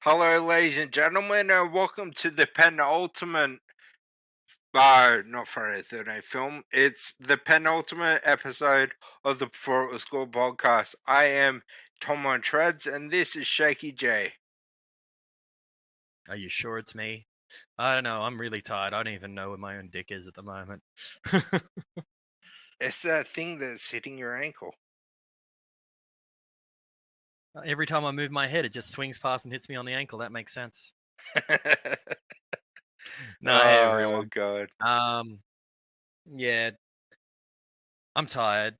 Hello, ladies and gentlemen, and welcome to the penultimate, not Friday the 13th film. It's the penultimate episode of the Before It Was Good podcast. I am Tom on Treads, and this is Shakey J. Are you sure it's me? I don't know. I'm really tired. I don't even know where my own dick is at the moment. It's that thing that's hitting your ankle. Every time I move my head, it just swings past and hits me on the ankle. That makes sense. No, hey, everyone. God. Yeah, I'm tired,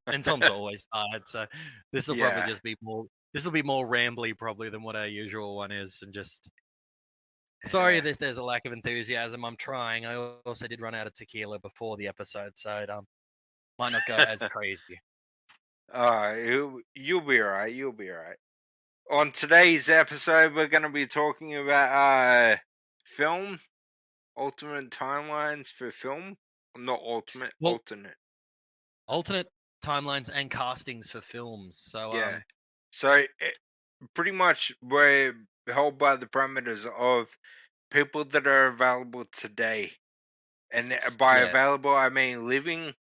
and Tom's always tired. So this will probably just be more. This will be more rambly probably than what our usual one is, and just. Sorry that there's a lack of enthusiasm. I'm trying. I also did run out of tequila before the episode, so it might not go as crazy. You'll be alright. You'll be alright. On today's episode, we're going to be talking about film, alternate timelines for film. Not ultimate, alternate. Alternate timelines and castings for films. So yeah. So pretty much we're held by the parameters of people that are available today, and by available I mean living.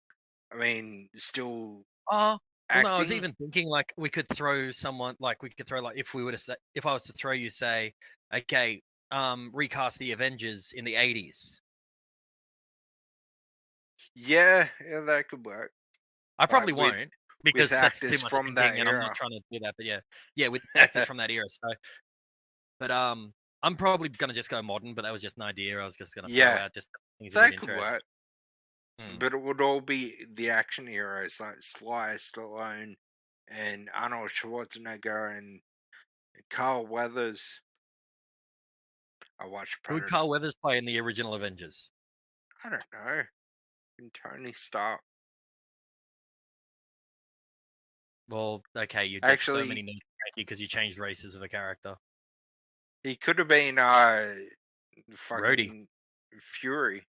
I mean still. Well, no, I was even thinking like we could throw someone like if we were to say, if I was to throw you, say, okay, recast the Avengers in the 80s. Yeah, that could work. I probably won't because that's too much from thinking, and I'm not trying to do that. But yeah, with actors from that era. So, but I'm probably gonna just go modern. But that was just an idea. I was just gonna throw out just things that could work. But it would all be the action heroes like Sly Stallone and Arnold Schwarzenegger and Carl Weathers. I watched Predator. Who would Carl Weathers play in the original Avengers? I don't know. And Tony Stark. Well, okay, you did so many names because you changed races of a character. He could have been fucking Fury.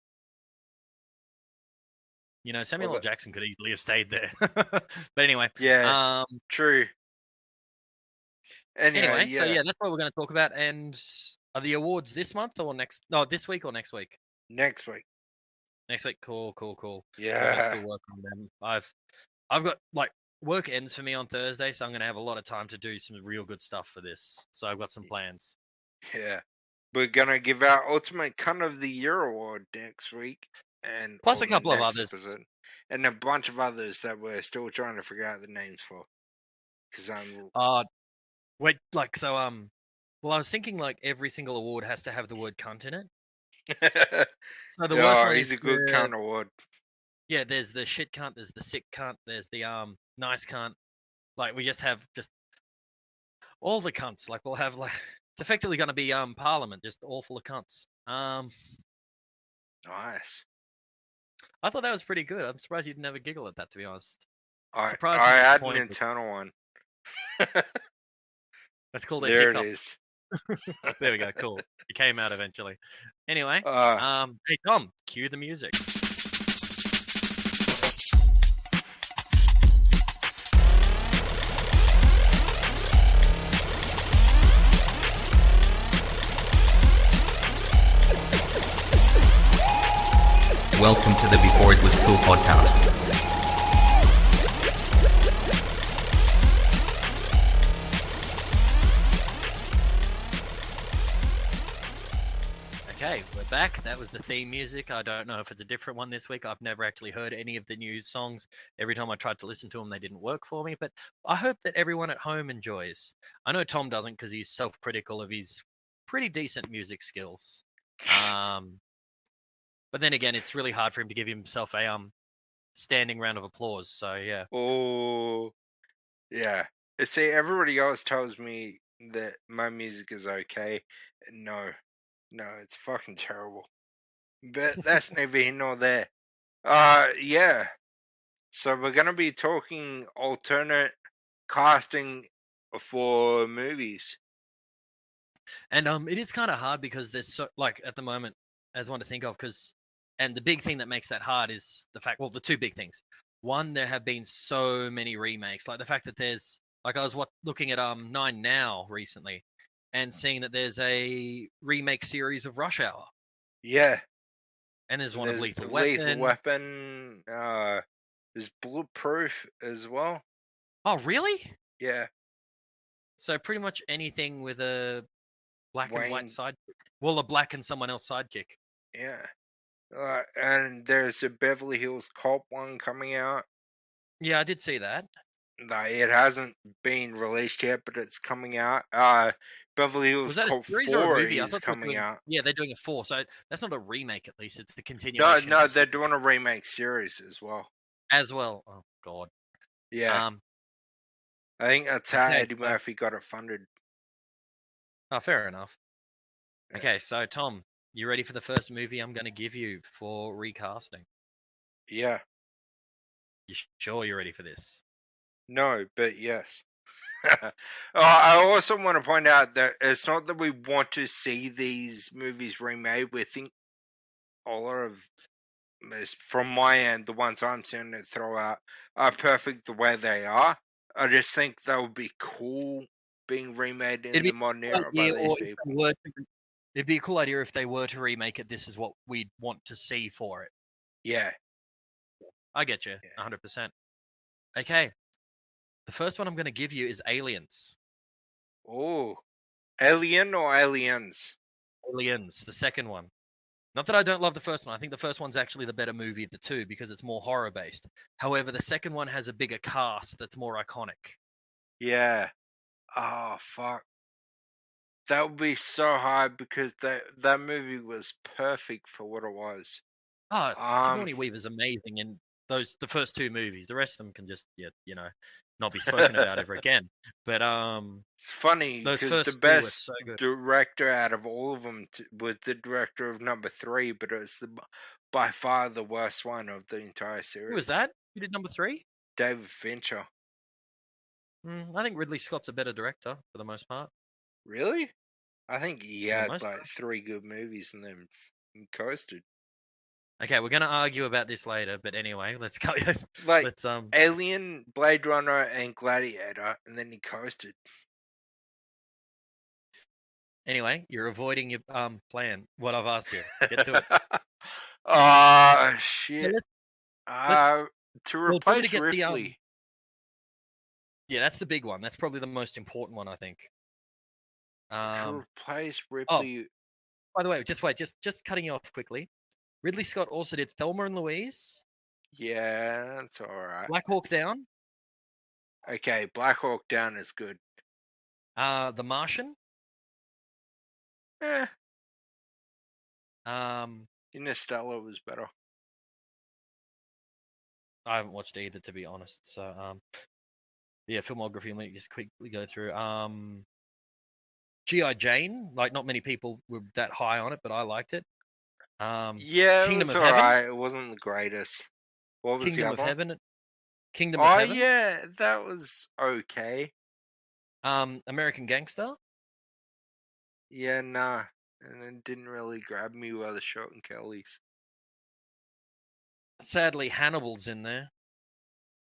You know, Samuel L. Jackson could easily have stayed there. But anyway. Yeah, true. Anyway, so that's what we're going to talk about. And are the awards this month or next? No, this week or next week? Next week. Next week. Cool. Yeah. I'm still working on them. I've got, like, work ends for me on Thursday, so I'm going to have a lot of time to do some real good stuff for this. So I've got some plans. Yeah. We're going to give our Ultimate Cunt of the Year award next week. And plus a couple of others. And a bunch of others that we're still trying to figure out the names for. Because wait, like, so, well, I was thinking, like, every single award has to have the word cunt in it. So the worst one is a good cunt award. Yeah, there's the shit cunt, there's the sick cunt, there's the nice cunt. Like, we just have all the cunts. Like, we'll have, like, it's effectively going to be Parliament, just all full of cunts. Nice. I thought that was pretty good. I'm surprised you didn't have a giggle at that, to be honest. I had an internal one. That's called a there hiccup. It is. There we go. Cool. It came out eventually. Anyway, hey Tom, cue the music. Welcome to the Before It Was Cool podcast. Okay, we're back. That was the theme music. I don't know if it's a different one this week. I've never actually heard any of the new songs. Every time I tried to listen to them, they didn't work for me. But I hope that everyone at home enjoys. I know Tom doesn't because he's self-critical of his pretty decent music skills. But then again, it's really hard for him to give himself a standing round of applause. So yeah. Oh, yeah. See, everybody else tells me that my music is okay. No, it's fucking terrible. But that's neither here nor there. Yeah. So we're gonna be talking alternate casting for movies. And it is kind of hard because there's so, like, at the moment, as one to think of, and the big thing that makes that hard is the fact, well, the two big things. One, there have been so many remakes, like the fact that there's, like, I was looking at 9 Now recently, and seeing that there's a remake series of Rush Hour. Yeah. And there's one of Lethal Lethal Weapon. Weapon. There's Bulletproof as well. Oh, really? Yeah. So pretty much anything with a black and white Wayne. sidekick. Well, a black and someone else sidekick. Yeah. And there's a Beverly Hills Cop one coming out. Yeah, I did see that. It hasn't been released yet, but it's coming out. Beverly Hills Cop 4 is coming out. Yeah, they're doing a 4, so that's not a remake. At least it's the continuation. No, they're doing a remake series as well. Oh God. Yeah. I think that's how Eddie Murphy got it funded. Oh, fair enough. Yeah. Okay, so Tom, you ready for the first movie I'm going to give you for recasting? Yeah. You sure you're ready for this? No, but yes. I also want to point out that it's not that we want to see these movies remade. We think all of this, from my end, the ones I'm seeing it throw out are perfect the way they are. I just think they would be cool being remade in the modern era by these people. It'd be a cool idea if they were to remake it. This is what we'd want to see for it. Yeah. I get you, 100%. Okay. The first one I'm going to give you is Aliens. Oh. Alien or Aliens? Aliens, the second one. Not that I don't love the first one. I think the first one's actually the better movie of the two because it's more horror-based. However, the second one has a bigger cast that's more iconic. Yeah. Oh, fuck. That would be so hard because that movie was perfect for what it was. Oh, Sigourney Weaver's amazing in the first two movies. The rest of them can just, not be spoken about ever again. But it's funny because the best director out of all of them was the director of number 3, but it's by far the worst one of the entire series. Who was that? Who did number 3? David Fincher. I think Ridley Scott's a better director for the most part. Really? I think he had like 3 good movies and then coasted. Okay, we're gonna argue about this later, but anyway, let's go. Let's Alien, Blade Runner, and Gladiator, and then he coasted. Anyway, you're avoiding your plan. What I've asked you. Get to it. Shit. To replace Ripley. Yeah, that's the big one. That's probably the most important one, I think. To replace Ripley. Oh, by the way, just wait. Just cutting you off quickly. Ridley Scott also did Thelma and Louise. Yeah, that's all right. Black Hawk Down. Okay, Black Hawk Down is good. The Martian. Interstellar was better. I haven't watched either, to be honest. So, yeah, filmography. Let me just quickly go through. G.I. Jane. Like, not many people were that high on it, but I liked it. Yeah, Kingdom of Heaven. Right. It wasn't the greatest. What was Kingdom the of other Heaven? Kingdom of Heaven. Oh yeah, that was okay. American Gangster. Yeah, nah, and it didn't really grab me by the shot and Kelly's. Sadly, Hannibal's in there.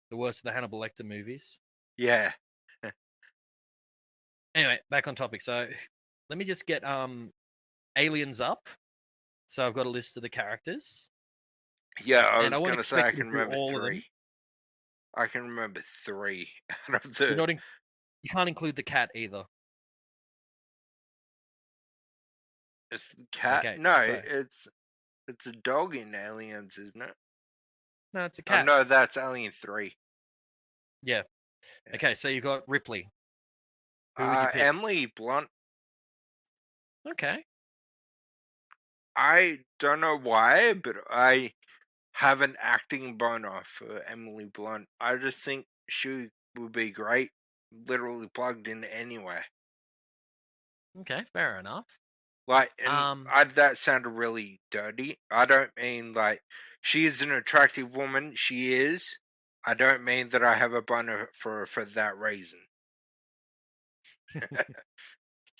The worst of the Hannibal Lecter movies. Yeah. Anyway, back on topic. So, let me just get Aliens up. So I've got a list of the characters. Yeah, I was going to say I can remember 3. I can remember 3 out of the... You can't include the cat either. It's the cat? Okay, no, it's a dog in Aliens, isn't it? No, it's a cat. Oh, no, that's Alien 3. Yeah. Okay, so you got Ripley. Who would you pick? Emily Blunt. Okay. I don't know why, but I have an acting boner for Emily Blunt. I just think she would be great, literally plugged in anywhere. Okay, fair enough. Like, that sounded really dirty. I don't mean, like, she is an attractive woman. She is. I don't mean that I have a boner for her for that reason.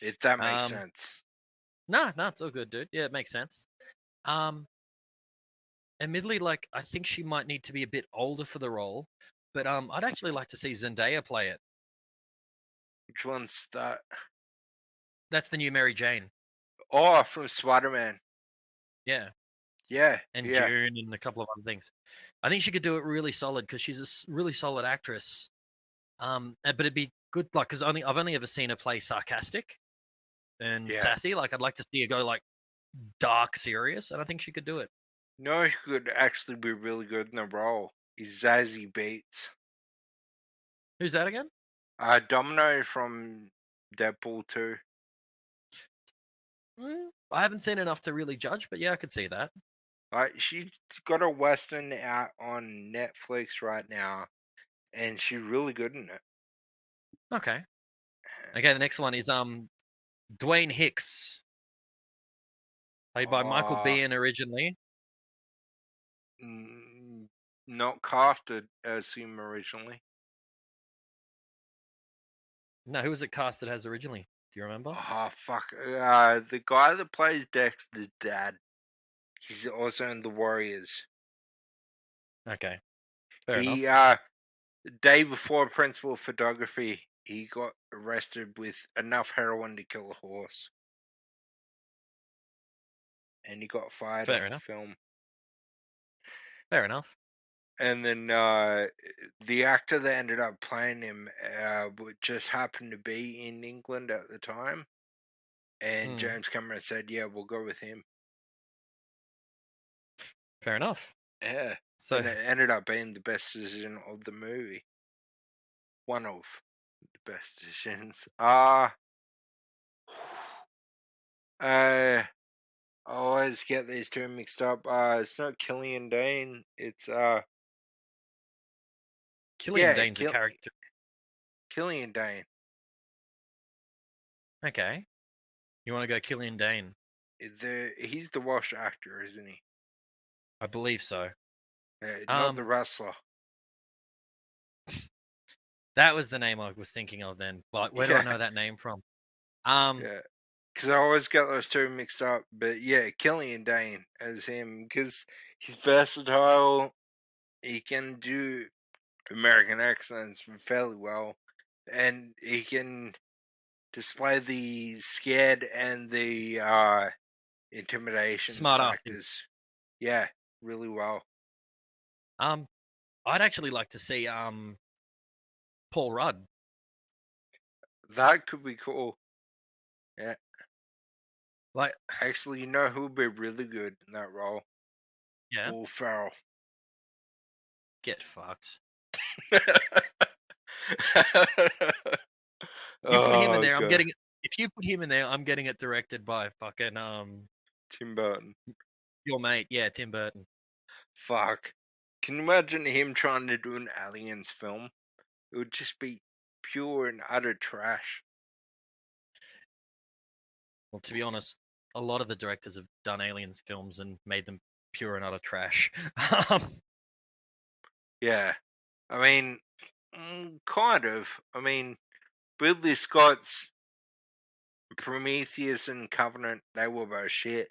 If that makes sense. No, it's all good, dude. Yeah, it makes sense. Admittedly, like, I think she might need to be a bit older for the role, but I'd actually like to see Zendaya play it. Which one's that? That's the new Mary Jane. Oh, from Spider-Man. Yeah. Yeah. And yeah. June and a couple of other things. I think she could do it really solid because she's a really solid actress. But it'd be good, like, because I've only ever seen her play sarcastic and sassy. Like, I'd like to see her go like dark serious, and I think she could do it. No, who could actually be really good in the role is Zazie Beetz. Who's that again? Domino from Deadpool 2. I haven't seen enough to really judge, but yeah, I could see that. She's got a Western out on Netflix right now, and she's really good in it. Okay. The next one is Dwayne Hicks, played by Michael Biehn originally. Not casted as him originally. No, who was it casted as originally? Do you remember? Oh, fuck. The guy that plays Dexter's dad. He's also in The Warriors. Okay. Fair enough. The day before principal photography, he got arrested with enough heroin to kill a horse. And he got fired off the film. Fair enough. And then the actor that ended up playing him just happened to be in England at the time. And James Cameron said, yeah, we'll go with him. Fair enough. Yeah. So and it ended up being the best decision of the movie. One of the best decisions. I always get these two mixed up. It's not Killian Dane. It's Killian Dane's a character. Killian Dane. Okay. You want to go Killian Dane? He's the Welsh actor, isn't he? I believe so. Not the wrestler. That was the name I was thinking of then. Like, where do I know that name from? Yeah. Because I always get those two mixed up. But yeah, Killian Dane as him. Because he's versatile. He can do American accents fairly well. And he can display the scared and the intimidation factors. Yeah, really well. I'd actually like to see Paul Rudd. That could be cool. Yeah. Like, actually, you know who would be really good in that role? Yeah. Will Ferrell. Get fucked. You put him in there, God. I'm getting it. If you put him in there, I'm getting it directed by fucking Tim Burton. Your mate, yeah, Tim Burton. Fuck. Can you imagine him trying to do an Aliens film? It would just be pure and utter trash. Well, to be honest, a lot of the directors have done Aliens films and made them pure and utter trash. Yeah. I mean, kind of. I mean, Ridley Scott's Prometheus and Covenant, they were both shit.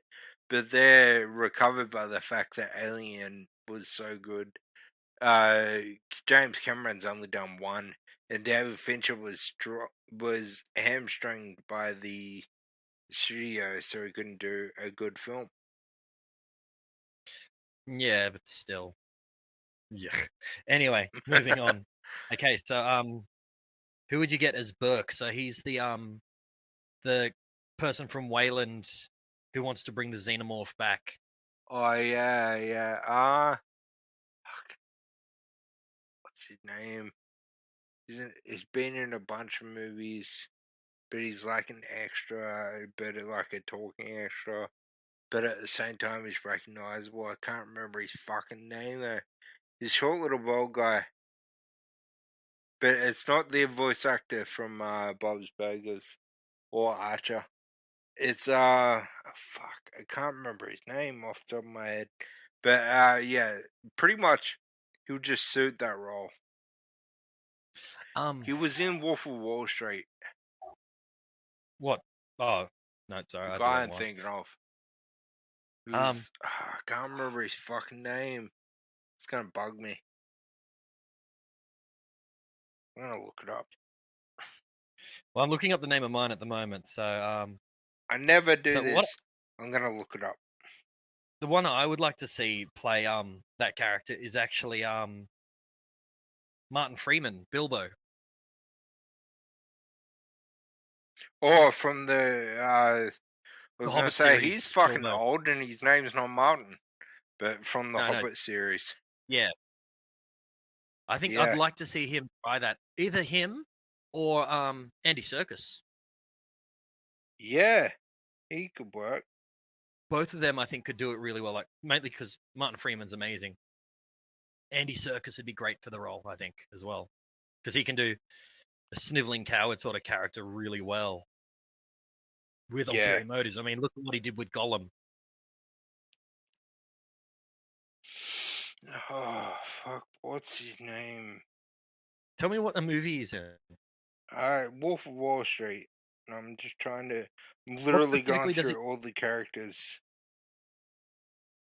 But they're recovered by the fact that Alien was so good. James Cameron's only done one, and David Fincher was hamstringed by the studio, so he couldn't do a good film. Yeah, but still. Yeah. Anyway, moving on. Okay, so who would you get as Burke? So he's the person from Wayland who wants to bring the xenomorph back. Oh yeah. What's his name? He's been in a bunch of movies, but he's like an extra, but like a talking extra. But at the same time, he's recognizable. I can't remember his fucking name though. He's a short little bald guy. But it's not the voice actor from Bob's Burgers or Archer. It's fuck, I can't remember his name off the top of my head. But yeah, pretty much he would just suit that role. He was in Wolf of Wall Street. What? Oh, no, sorry. The guy I'm thinking of. I can't remember his fucking name. It's gonna bug me. I'm gonna look it up. Well, I'm looking up the name of mine at the moment. So, I never do So this. what- I'm gonna look it up. the one I would like to see play that character is actually Martin Freeman, Bilbo. Or from the I was gonna Hobbit say series, he's fucking Bilbo. old and his name's not Martin, but from the No. Hobbit series. Yeah. I think Yeah. I'd like to see him try that. Either him or Andy Serkis. Yeah, he could work. Both of them, I think, could do it really well. Like mainly because Martin Freeman's amazing. Andy Serkis would be great for the role, I think, as well, because he can do a sniveling coward sort of character really well with ulterior motives. I mean, look at what he did with Gollum. Oh fuck! What's his name? Tell me what the movie he's in. Wolf of Wall Street. I'm just trying to. I'm literally going specifically does through all the characters.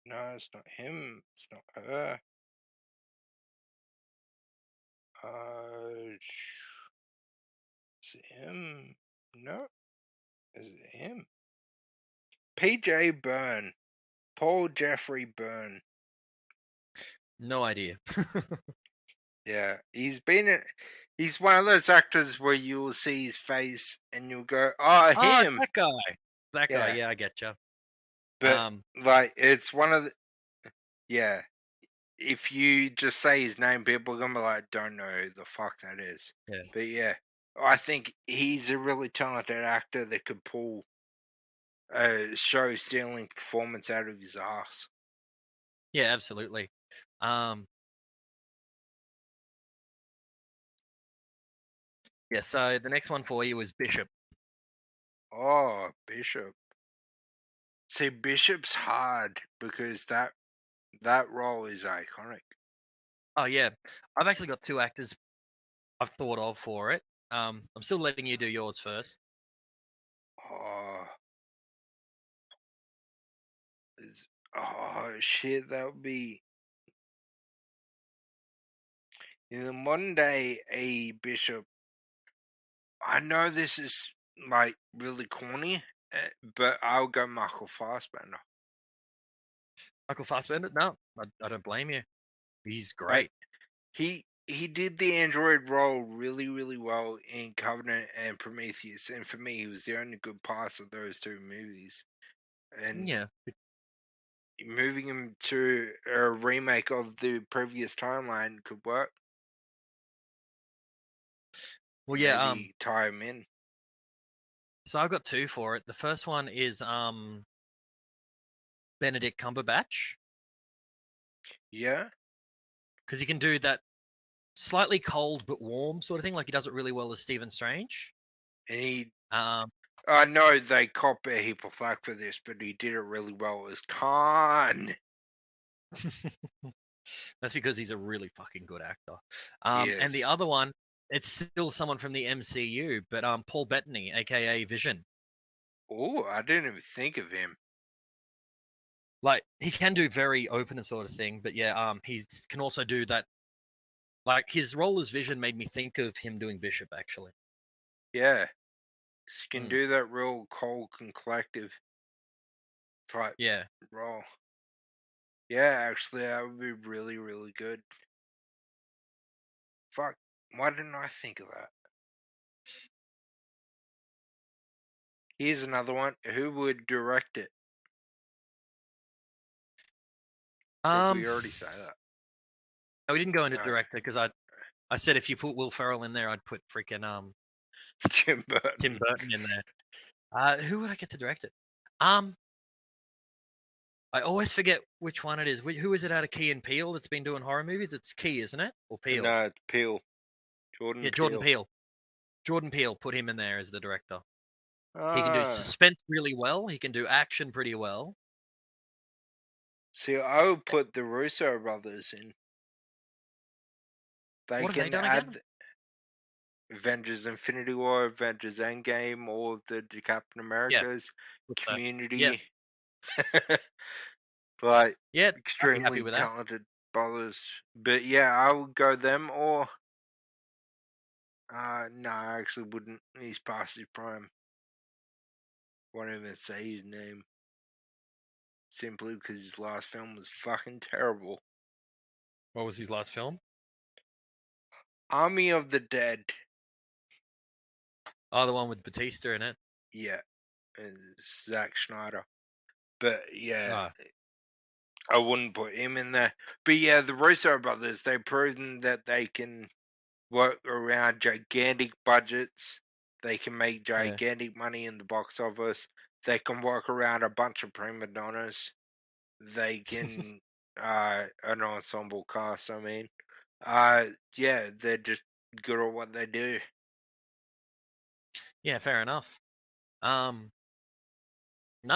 No, it's not him. It's not her. Is it him? No. Is it him? P.J. Byrne. Paul Jeffrey Byrne. No idea. Yeah, he's one of those actors where you'll see his face and you'll go, "Oh, him." That guy. That guy. Yeah, I get you. But like, it's one of the. Yeah, if you just say his name, people are gonna be like, "Don't know who the fuck that is." Yeah. But yeah, I think he's a really talented actor that could pull a show-stealing performance out of his ass. Yeah, absolutely. Yeah, so the next one for you is Bishop. Oh, Bishop. See, Bishop's hard because that role is iconic. Oh yeah, I've actually got two actors I've thought of for it. I'm still letting you do yours first. Oh shit, that would be in the modern day a Bishop. I know this is like really corny, but I'll go Michael Fassbender. Michael Fassbender? No, I don't blame you. He's great. He did the android role really, really well in Covenant and Prometheus, and for me, he was the only good part of those two movies. And yeah, moving him to a remake of the previous timeline could work. Well, yeah. Maybe tie him in. So I've got two for it. The first one is Benedict Cumberbatch. Yeah, because he can do that slightly cold but warm sort of thing. Like he does it really well as Stephen Strange. And he, I know they cop a heap of flack for this, but he did it really well as Caine. That's because he's a really fucking good actor. And the other one, it's still someone from the MCU, but Paul Bettany, aka Vision. Oh, I didn't even think of him. Like he can do very open and sort of thing, but yeah, he can also do that. Like his role as Vision made me think of him doing Bishop, actually. Yeah, he can do that real cold and collective type role. Yeah, actually, that would be really, really good. Fuck, why didn't I think of that? Here's another one. Who would direct it? Did we already say that? No, we didn't go into director because I said if you put Will Ferrell in there, I'd put freaking Tim Burton in there. Who would I get to direct it? I always forget which one it is. Who is it out of Key and Peele that's been doing horror movies? It's Key, isn't it? Or Peele? No, it's Peele. Jordan Peele. Jordan Peele, put him in there as the director. He can do suspense really well. He can do action pretty well. See, I would put the Russo brothers in. They what can have they done add again? Avengers Infinity War, Avengers Endgame, all of the Captain Americas, Community. Like, extremely talented brothers. But yeah, I would go them, or No, I actually wouldn't. He's past his prime. Won't even say his name. Simply because his last film was fucking terrible. What was his last film? Army of the Dead. Oh, the one with Batista in it. Yeah. And Zack Snyder. But yeah, Oh. I wouldn't put him in there. But yeah, the Russo brothers, they've proven that they can work around gigantic budgets. They can make gigantic money in the box office. They can work around a bunch of prima donnas. They can an ensemble cast, I mean. Yeah, they're just good at what they do. Yeah, fair enough. No,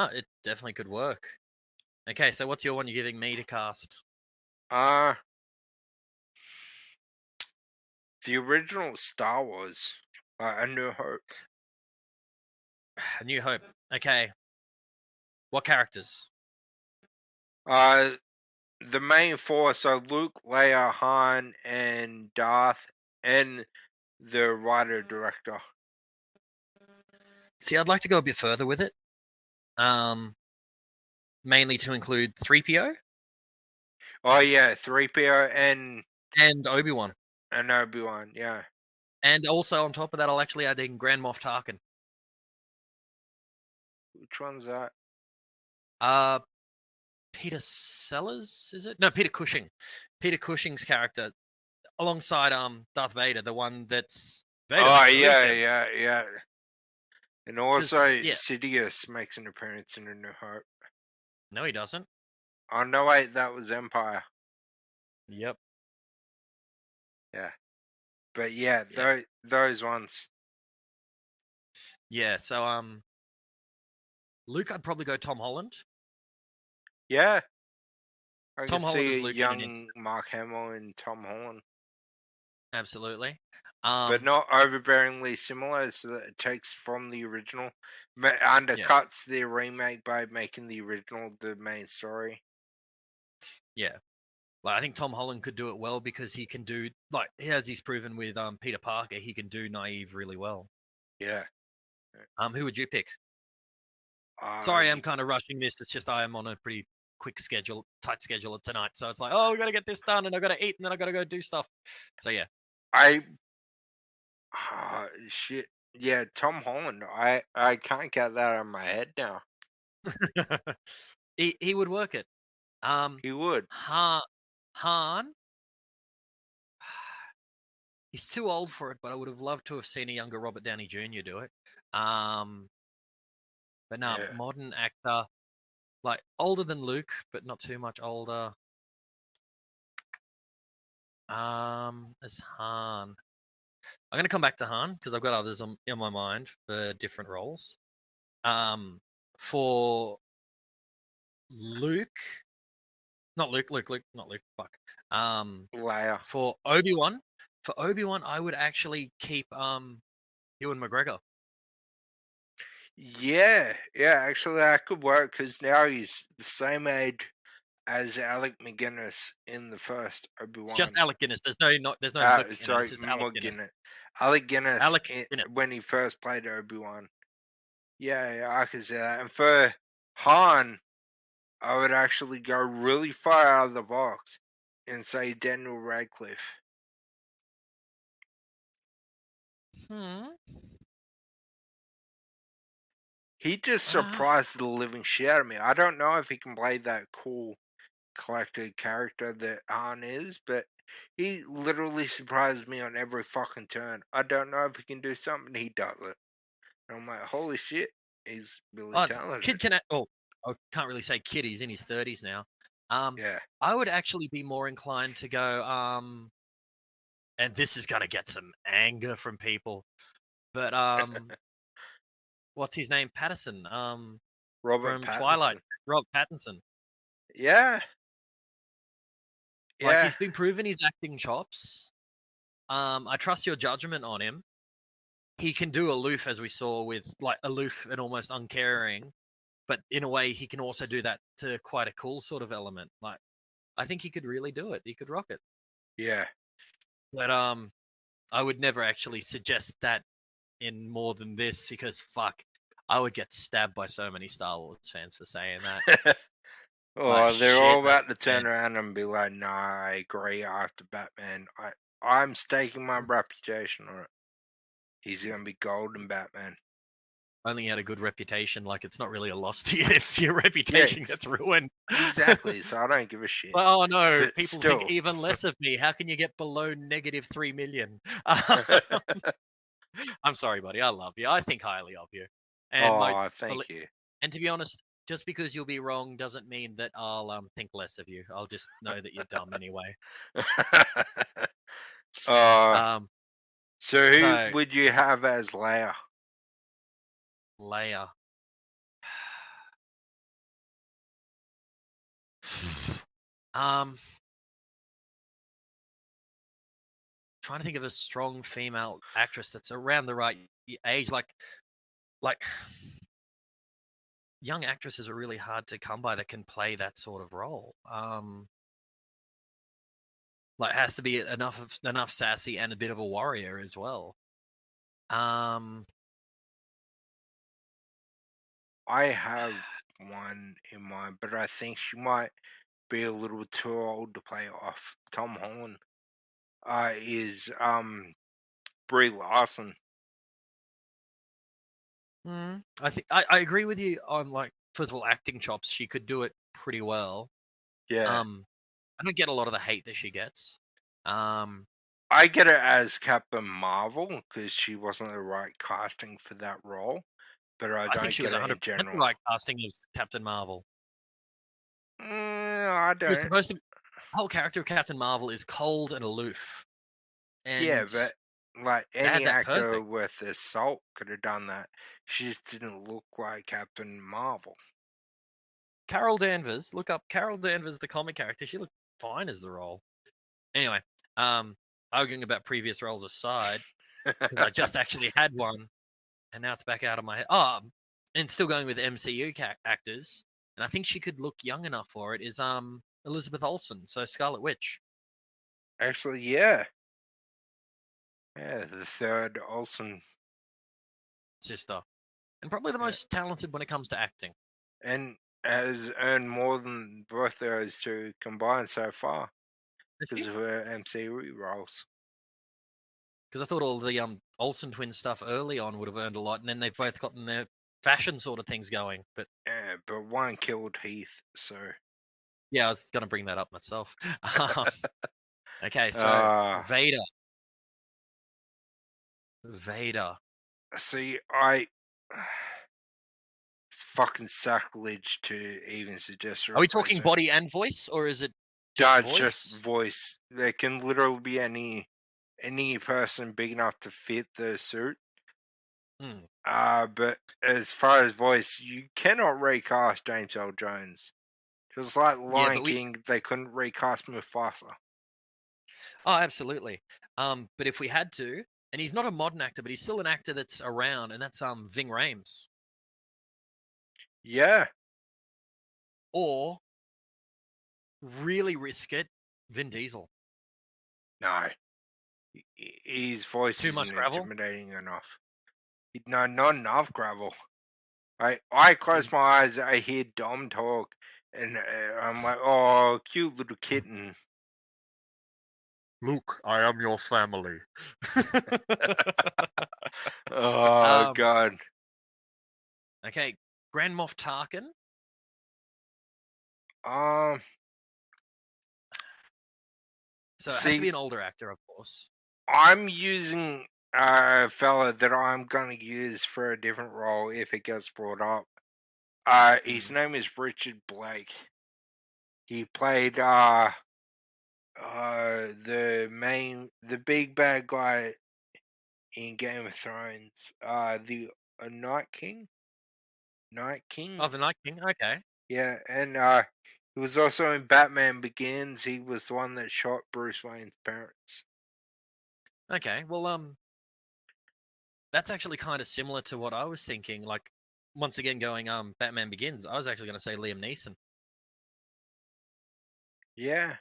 it definitely could work. Okay, so what's your one you're giving me to cast? The original Star Wars, A New Hope. A New Hope. Okay. What characters? The main four, so Luke, Leia, Han, and Darth, and the writer-director. See, I'd like to go a bit further with it. Mainly to include 3PO. Oh yeah, 3PO and Obi-Wan. And Obi-Wan, yeah. And also on top of that, I'll actually add in Grand Moff Tarkin. Which one's that? Peter Sellers, is it? No, Peter Cushing. Peter Cushing's character, alongside Darth Vader, the one that's Vader. Oh yeah. And also Sidious makes an appearance in A New Hope. No, he doesn't. Oh no, wait, that was Empire. Yep. Yeah. But yeah, those ones. Yeah, so Luke, I'd probably go Tom Holland. Yeah. I Tom could Holland see as Luke young Mark Hamill and Tom Holland. Absolutely. But not overbearingly similar, so that it takes from the original, undercuts the remake by making the original the main story. Yeah. Like, I think Tom Holland could do it well because he can do, like, as he's proven with Peter Parker, he can do naive really well. Yeah. Who would you pick? Sorry, I'm kind of rushing this. It's just I am on a pretty tight schedule tonight. So it's like, oh, we got to get this done, and I got to eat, and then I got to go do stuff. So yeah. Shit. Yeah, Tom Holland. I can't get that out of my head now. he would work it. He would. Han. He's too old for it, but I would have loved to have seen a younger Robert Downey Jr. do it. But no, modern actor, like older than Luke, but not too much older. As Han. I'm going to come back to Han because I've got others in my mind for different roles. For Luke, not Luke, fuck. Leia. For Obi-Wan, I would actually keep Ewan McGregor. Yeah, actually that could work because now he's the same age as Alec McGuinness in the first Obi-Wan. It's just Alec Guinness. There's no McGuinness. Sorry, it's just Alec Guinness. Alec Guinness when he first played Obi-Wan. Yeah, I can see that. And for Han, I would actually go really far out of the box and say Daniel Radcliffe. He just surprised the living shit out of me. I don't know if he can play that cool, collected character that Han is, but he literally surprised me on every fucking turn. I don't know if he can do something, he does it. And I'm like, holy shit, he's really talented. Kid can I can't really say kid, he's in his 30s now. I would actually be more inclined to go, and this is gonna get some anger from people, but what's his name? Pattinson. Robert from Pattinson. Twilight. Rob Pattinson. Yeah. Like, he's been proven his acting chops. I trust your judgment on him. He can do aloof, as we saw with, like, aloof and almost uncaring, but in a way he can also do that to quite a cool sort of element. Like, I think he could really do it. He could rock it. Yeah. But I would never actually suggest that in more than this because fuck, I would get stabbed by so many Star Wars fans for saying that. They're all about to man. turn around and be like, "No, I agree." After Batman, I'm staking my reputation on it. He's gonna be golden Batman. Only had a good reputation. Like it's not really a loss to you if your reputation gets ruined. Exactly. So I don't give a shit. But, oh no, But people still. think even less of me. How can you get below negative 3 million? I'm sorry, buddy. I love you. I think highly of you. And thank you. And to be honest, just because you'll be wrong doesn't mean that I'll think less of you. I'll just know that you're dumb anyway. So who would you have as Leia? Leia. Trying to think of a strong female actress that's around the right age. Like young actresses are really hard to come by that can play that sort of role. Like it has to be enough sassy and a bit of a warrior as well. I have one in mind, but I think she might be a little too old to play off Tom Holland. Is Brie Larson. I think I agree with you on like first of all acting chops. She could do it pretty well. Yeah. I don't get a lot of the hate that she gets. I get it as Captain Marvel because she wasn't the right casting for that role, but I don't think she get was it in 100% general. the right casting as Captain Marvel. I don't. She was supposed to. The whole character of Captain Marvel is cold and aloof. And yeah, but like any actor with a salt could have done that. She just didn't look like Captain Marvel. Carol Danvers, look up Carol Danvers, the comic character. She looked fine as the role. Anyway, arguing about previous roles aside, because I just actually had one, and now it's back out of my head. And still going with MCU actors, and I think she could look young enough for it. Is Elizabeth Olsen, so Scarlet Witch. Actually, yeah. Yeah, the third Olsen sister, and probably the most talented when it comes to acting. And has earned more than both those two combined so far because of her MCU roles. Because I thought all the Olsen twins stuff early on would have earned a lot, and then they've both gotten their fashion sort of things going. But yeah, but one killed Heath, so yeah, I was going to bring that up myself. Okay, so Vader. See, it's fucking sacrilege to even suggest. Are we talking body and voice, or is it just voice? Just voice. There can literally be any person big enough to fit the suit. But as far as voice, you cannot recast James Earl Jones. Just like Lion King, they couldn't recast Mufasa. Oh, absolutely. But if we had to, and he's not a modern actor, but he's still an actor that's around, and that's Ving Rhames. Yeah. Or really risk it, Vin Diesel. No. His voice Too much gravel? Intimidating enough. No, not enough gravel. I close my eyes, I hear Dom talk, and I'm like, oh, cute little kitten. Luke, I am your family. Oh, God. Okay, Grand Moff Tarkin. So it has to be an older actor, of course. I'm using a fella that I'm going to use for a different role if it gets brought up. His name is Richard Blake. He played the big bad guy in Game of Thrones, the Night King. Oh, the Night King. Okay. Yeah, and he was also in Batman Begins. He was the one that shot Bruce Wayne's parents. Okay, well, that's actually kind of similar to what I was thinking. Like, once again, going Batman Begins, I was actually going to say Liam Neeson. Yeah.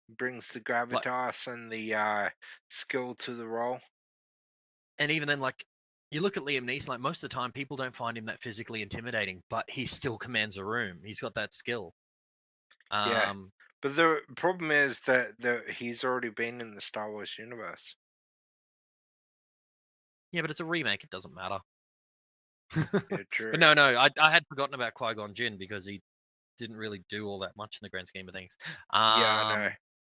Brings the gravitas and the skill to the role. And even then, like, you look at Liam Neeson, like, most of the time people don't find him that physically intimidating, but he still commands a room. He's got that skill. Yeah. But the problem is that he's already been in the Star Wars universe. Yeah, but it's a remake. It doesn't matter. Yeah, true. But no, I had forgotten about Qui-Gon Jinn because he didn't really do all that much in the grand scheme of things. Yeah, I know.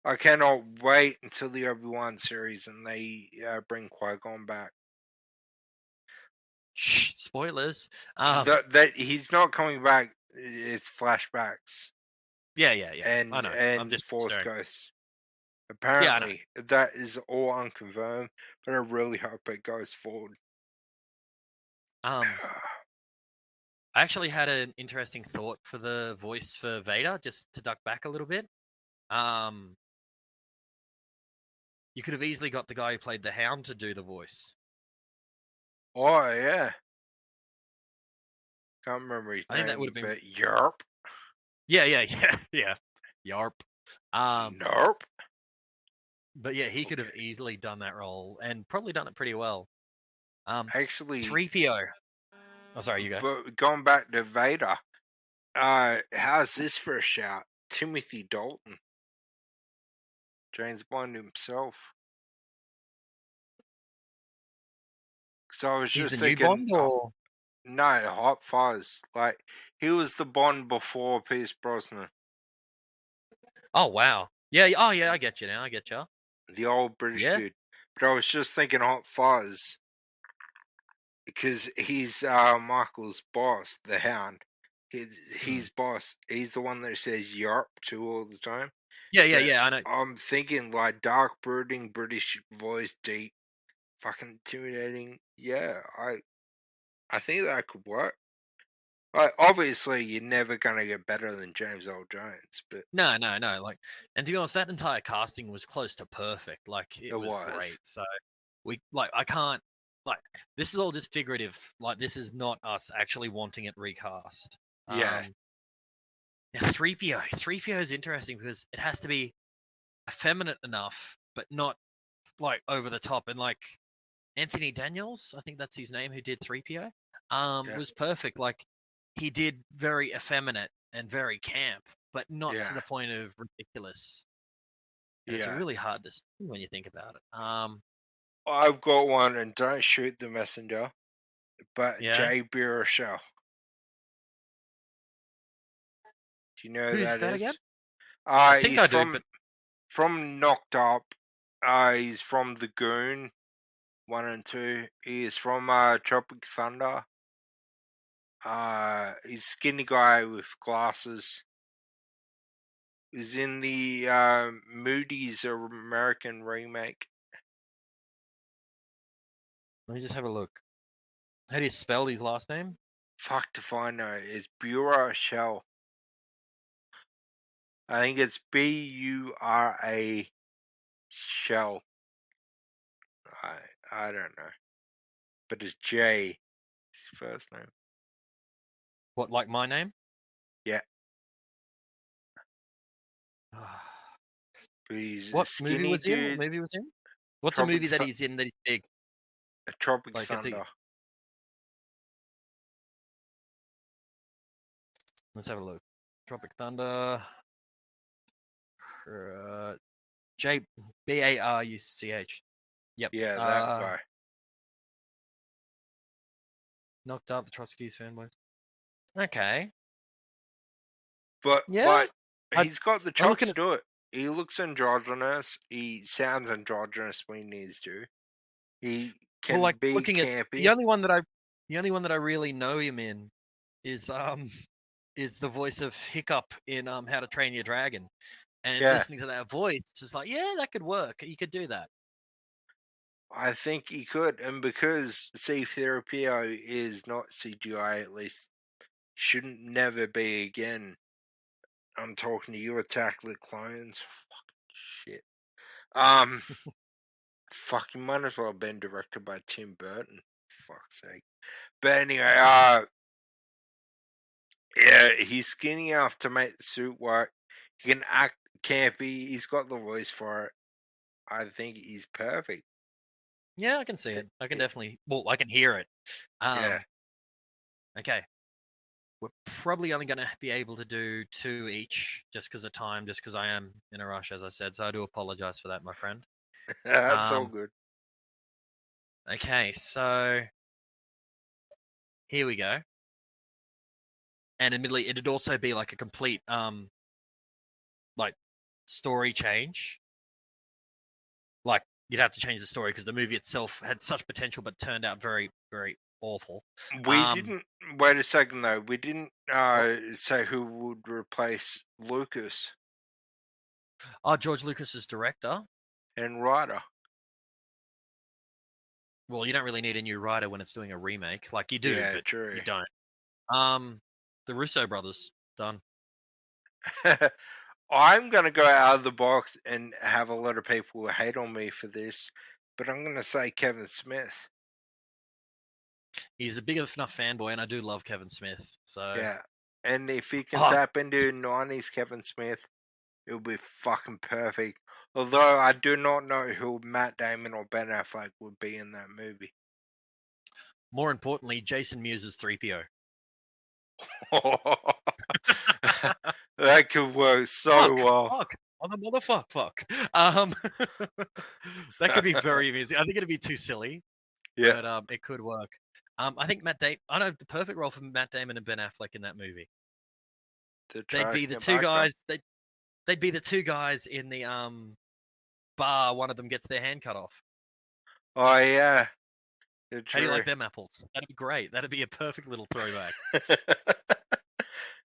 I cannot wait until the Obi-Wan series and they bring Qui-Gon back. Shh, spoilers. That he's not coming back. It's flashbacks. Yeah. And I know. and Force Ghosts. Apparently, that is all unconfirmed, but I really hope it goes forward. I actually had an interesting thought for the voice for Vader, just to duck back a little bit. You could have easily got the guy who played the Hound to do the voice. Oh, yeah. Can't remember his name, think that would have been... but Yarp. Yeah. Yarp. Yarp. But yeah, he could have easily done that role and probably done it pretty well. Actually, 3PO. Oh, sorry, you go. But going back to Vader, how's this for a shout? Timothy Dalton, James Bond himself. So I was He's just the thinking, new Bond, or no, Hot Fuzz. Like he was the Bond before Pierce Brosnan. Oh wow, yeah. Oh yeah, I get you now. I get you. The old British dude. But I was just thinking Hot Fuzz because he's Michael's boss, the Hound. His boss. He's the one that says "yarp" to all the time. Yeah. I know. I'm thinking like dark, brooding British voice, deep, fucking intimidating. Yeah, I think that could work. Like, obviously, you're never gonna get better than James Earl Jones, but no. Like, and to be honest, that entire casting was close to perfect. Like, it was great. So I can't. Like, this is all just figurative. Like, this is not us actually wanting it recast. Yeah. Now, 3PO is interesting because it has to be effeminate enough, but not like over the top. And like Anthony Daniels, I think that's his name, who did 3PO, was perfect. Like, he did very effeminate and very camp, but not to the point of ridiculous. And it's really hard to see when you think about it. I've got one, and don't shoot the messenger, but Jay Baruchel. Do you know who that is? Again? I think I do, but from Knocked Up. He's from The Goon 1 and 2. He is from Tropic Thunder. He's a skinny guy with glasses. He's in the Moody's American remake. Let me just have a look. How do you spell his last name? Fuck if I know. It's Baruchel. I think it's B-U-R-A Shell. I don't know. But it's J. His first name. What, like my name? Yeah. What movie was he in? What's a movie that he's in that he's big? A Tropic Thunder. Let's have a look. Tropic Thunder. J Baruch. Yep. Yeah, that guy. Knocked Up, the Trotsky's fanboys. Okay. But he's got the chops to do it. He looks androgynous. He sounds androgynous when he needs to. He can be campy. The only one that I really know him in is the voice of Hiccup in How to Train Your Dragon. And listening to that voice, it's just like, yeah, that could work. You could do that. I think he could, and because C-3PO is not CGI, at least shouldn't never be again. I'm talking to you, Attack the Clones. Fucking shit. Fucking might as well have been directed by Tim Burton. Fuck's sake. But anyway, yeah, he's skinny enough to make the suit work. He can act campy. He's got the voice for it. I think he's perfect. Yeah, I can see it. I can definitely. Well, I can hear it. Yeah. Okay. We're probably only going to be able to do 2 each, just because of time, just because I am in a rush, as I said. So I do apologize for that, my friend. That's all good. Okay, so here we go. And admittedly, it'd also be like a complete like story change. Like you'd have to change the story because the movie itself had such potential, but turned out very, very awful. We didn't wait a second though. We didn't say who would replace Lucas George Lucas's director. and writer. Well, you don't really need a new writer when it's doing a remake. Like you do, but true. you don't. The Russo brothers, done. I'm gonna go out of the box and have a lot of people hate on me for this, but I'm gonna say Kevin Smith. He's a big enough fanboy, and I do love Kevin Smith. So yeah, and if he can tap into 90s Kevin Smith, it'll be fucking perfect. Although I do not know who Matt Damon or Ben Affleck would be in that movie. More importantly, Jason Mewes' 3PO. That could work so well. Fuck. On the motherfuck, fuck. That could be very amusing. I think it'd be too silly. Yeah. But it could work. I think I know the perfect role for Matt Damon and Ben Affleck in that movie. They'd be the two guys. They'd be the two guys in the bar. One of them gets their hand cut off. Oh yeah. How do you like them apples? That'd be great. That'd be a perfect little throwback.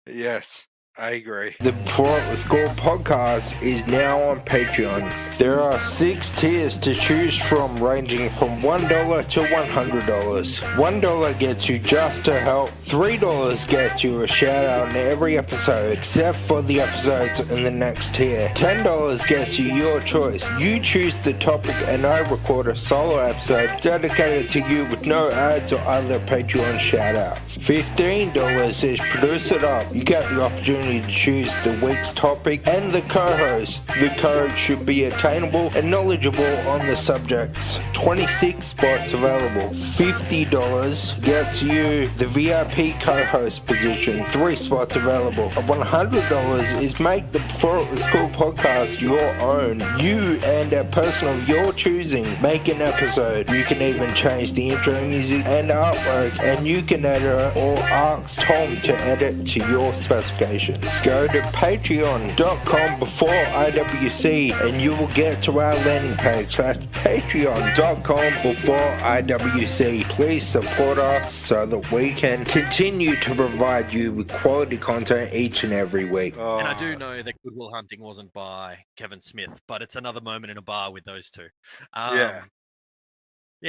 Yes. I agree. The Before It Was Cool podcast is now on Patreon. There are 6 tiers to choose from, ranging from $1 to $100. $1 gets you just to help. $3 gets you a shout out in every episode, except for the episodes in the next tier. $10 gets you your choice. You choose the topic and I record a solo episode dedicated to you with no ads or other Patreon shout outs. $15 is Produce It Up. You get the opportunity to choose the week's topic and the co-host. The code should be attainable and knowledgeable on the subjects. 26 spots available. $50 gets you the VIP co-host position. 3 spots available. $100 is make the Before It Was Cool podcast your own. You and a person of your choosing make an episode. You can even change the intro music and artwork, and you can edit or ask Tom to edit to your specifications. Go to patreon.com/IWC and you will get to our landing page. That's patreon.com/IWC. Please support us so that we can continue to provide you with quality content each and every week. And I do know that Good Will Hunting wasn't by Kevin Smith, but it's another moment in a bar with those two. Yeah,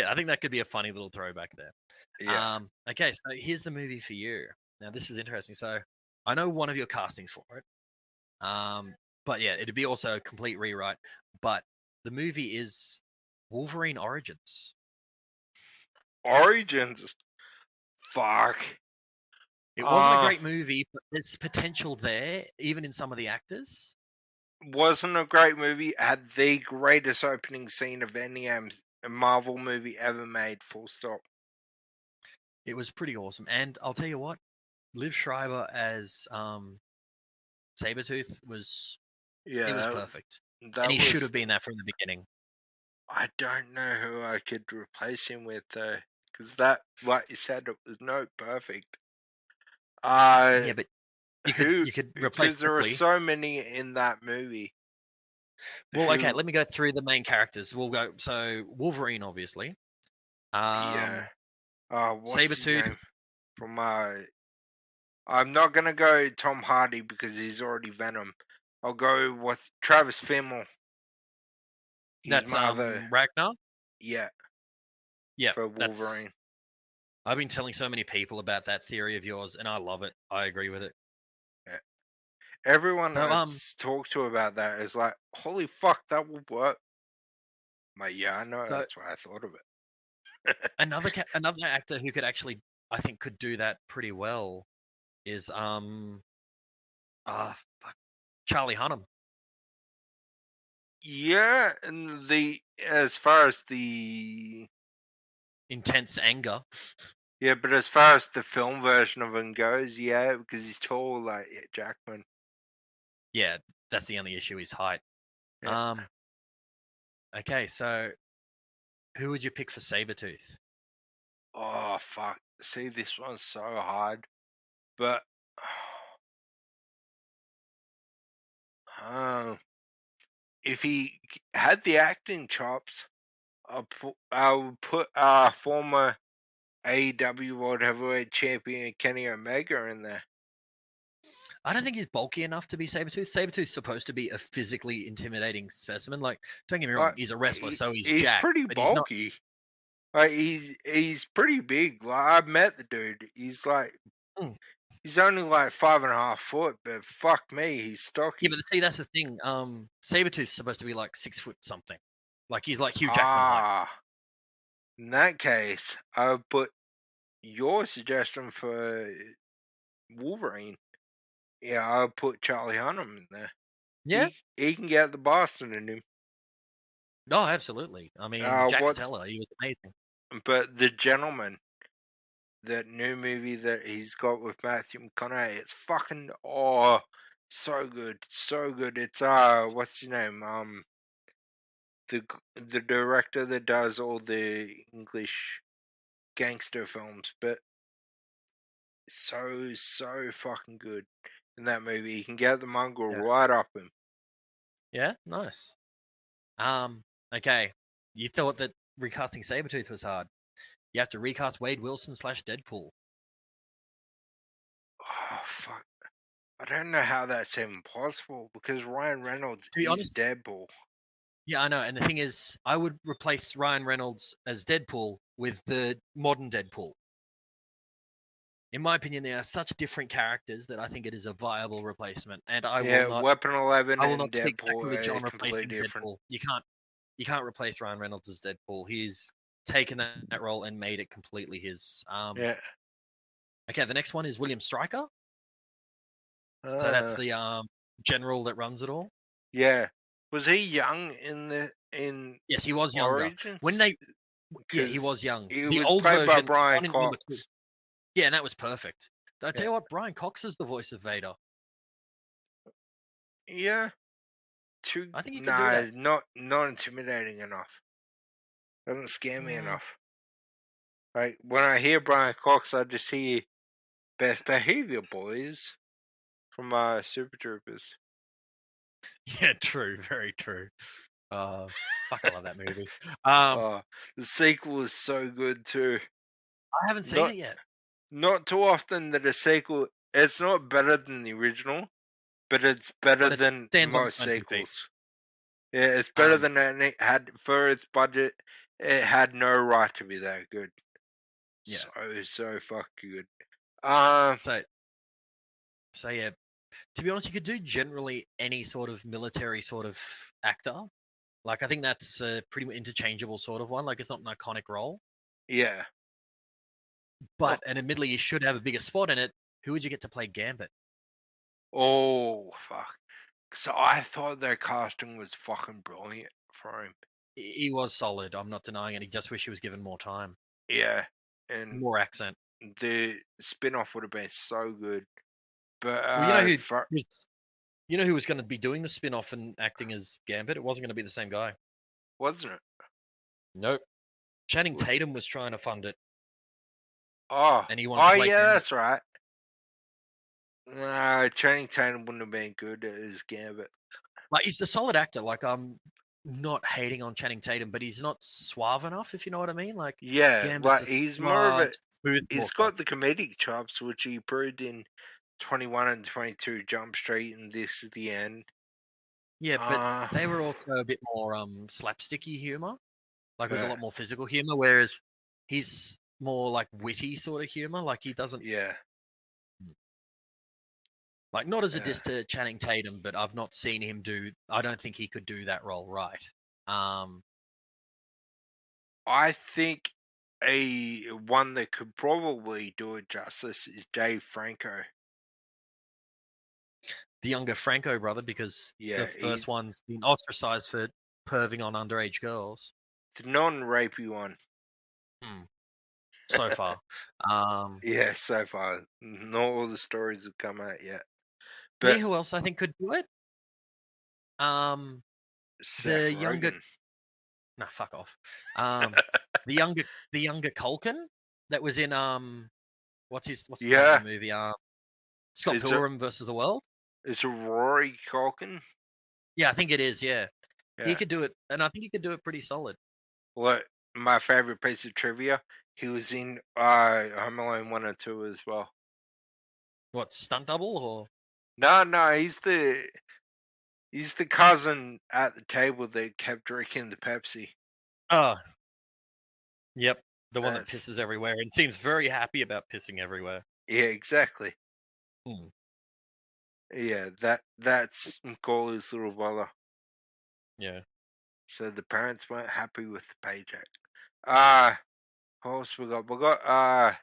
I think that could be a funny little throwback there. Yeah. Okay, so here's the movie for you. Now, this is interesting. So I know one of your castings for it. But yeah, it'd be also a complete rewrite. But the movie is Wolverine Origins. Origins? Fuck. It wasn't a great movie, but there's potential there, even in some of the actors. Wasn't a great movie. Had the greatest opening scene of any Marvel movie ever made, full stop. It was pretty awesome. And I'll tell you what, Liv Schreiber as Sabertooth was perfect. And he should have been there from the beginning. I don't know who I could replace him with though, because that, like you said, it was no perfect. Yeah, but you could replace because there are so many in that movie. Well, okay, let me go through the main characters. We'll go. So Wolverine, obviously. What's Sabertooth. his name? From I'm not gonna go Tom Hardy because he's already Venom. I'll go with Travis Fimmel. That's Ragnar. Yeah. For Wolverine. I've been telling so many people about that theory of yours, and I love it. I agree with it. Yeah. Everyone I've talked to about that is like, holy fuck, that will work. Yeah, I know. That's why I thought of it. Another actor who could actually, I think, could do that pretty well is Charlie Hunnam. Yeah, and as far as the intense anger. Yeah, but as far as the film version of him goes, yeah, because he's tall like Jackman. Yeah, that's the only issue, his height. Yeah. Okay, so who would you pick for Sabertooth? Oh fuck! See, this one's so hard, but if he had the acting chops, I would put former AEW World Heavyweight Champion Kenny Omega in there. I don't think he's bulky enough to be Sabertooth. Sabertooth's supposed to be a physically intimidating specimen. Like, don't get me wrong, he's a wrestler, so he's jacked. Pretty but bulky. He's not... Like, he's pretty big. Like, I've met the dude. He's like, he's only like 5.5 foot, but fuck me, he's stocky. Yeah, but see, that's the thing. Sabertooth's supposed to be like 6 foot something. Like, he's like Hugh Jackman height. In that case, I would put your suggestion for Wolverine. Yeah, I'll put Charlie Hunnam in there. Yeah, he can get the Boston in him. No, absolutely. I mean, Jack Steller, he was amazing. But The Gentleman, that new movie that he's got with Matthew McConaughey, it's fucking so good, so good. It's what's his name? The director that does all the English gangster films, but so fucking good in that movie. He can get the mongrel right up him. Yeah, nice. Okay. You thought that recasting Sabertooth was hard. You have to recast Wade Wilson / Deadpool. Oh fuck! I don't know how that's even possible because Ryan Reynolds is Deadpool. Yeah, I know. And the thing is, I would replace Ryan Reynolds as Deadpool with the modern Deadpool. In my opinion, they are such different characters that I think it is a viable replacement. And I will not. Weapon 11 I will and not Deadpool stick with John replacing different. Deadpool. You can't replace Ryan Reynolds as Deadpool. He's taken that role and made it completely his. Yeah. Okay, the next one is William Stryker. So that's the general that runs it all. Yeah. Was he young in Yes, he was younger. Origins? Yeah, he was young. He the was old played by version, Brian Cox. Yeah, and that was perfect. I tell you what, Brian Cox is the voice of Vader. Yeah. I think you could do that. Not intimidating enough. Doesn't scare me enough. Like, when I hear Brian Cox, I just hear Best Behavior Boys from Super Troopers. Yeah, true. Very true. Fuck, I love that movie. The sequel is so good too. I haven't seen it yet. Not too often that a sequel, it's not better than the original, but it's better than most sequels. Yeah, it's better than it had for its budget. It had no right to be that good. Yeah, so fucking good. So yeah, to be honest, you could do generally any sort of military sort of actor. Like, I think that's a pretty interchangeable sort of one. Like, it's not an iconic role. Yeah. But, and admittedly, you should have a bigger spot in it. Who would you get to play Gambit? Oh, fuck. So I thought their casting was fucking brilliant for him. He was solid. I'm not denying it. He just wish he was given more time. Yeah. And more accent. The spin-off would have been so good. But well, you know who was going to be doing the spin-off and acting as Gambit? It wasn't going to be the same guy. Wasn't it? Nope. Channing Tatum was trying to fund it. Oh. And he wanted to play Gambit. That's right. No, Channing Tatum wouldn't have been good as Gambit. Like, he's a solid actor. Like, I'm not hating on Channing Tatum, but he's not suave enough, if you know what I mean. Like, yeah, Gambit's like he's more of a. He's got the comedic chops, which he proved in 21 and 22 Jump Street, and This Is the End. Yeah, but they were also a bit more slapsticky humor. Like, it was a lot more physical humor, whereas he's more like witty sort of humor. Like, he doesn't. Yeah. Like, not as a diss to Channing Tatum, but I've not seen him do. I don't think he could do that role right. I think one that could probably do it justice is Dave Franco. the younger Franco brother, because the first one's been ostracized for perving on underage girls. The non-rapey one. So far. Yeah, so far. Not all the stories have come out yet. But who else I think could do it? Seth the younger. Rogen. Nah, fuck off. The younger Culkin that was in what's his name in the movie? Scott Pilgrim versus the World. It's a Rory Culkin. Yeah, I think it is. Yeah, he could do it, and I think he could do it pretty solid. Well, my favorite piece of trivia: he was in Home Alone 1 and 2 as well. What, stunt double or? No, he's the cousin at the table that kept drinking the Pepsi. Oh, yep, the one that pisses everywhere and seems very happy about pissing everywhere. Yeah, exactly. Yeah, that's Macaulay's little brother. Yeah. So the parents weren't happy with the paycheck. What else we got? We got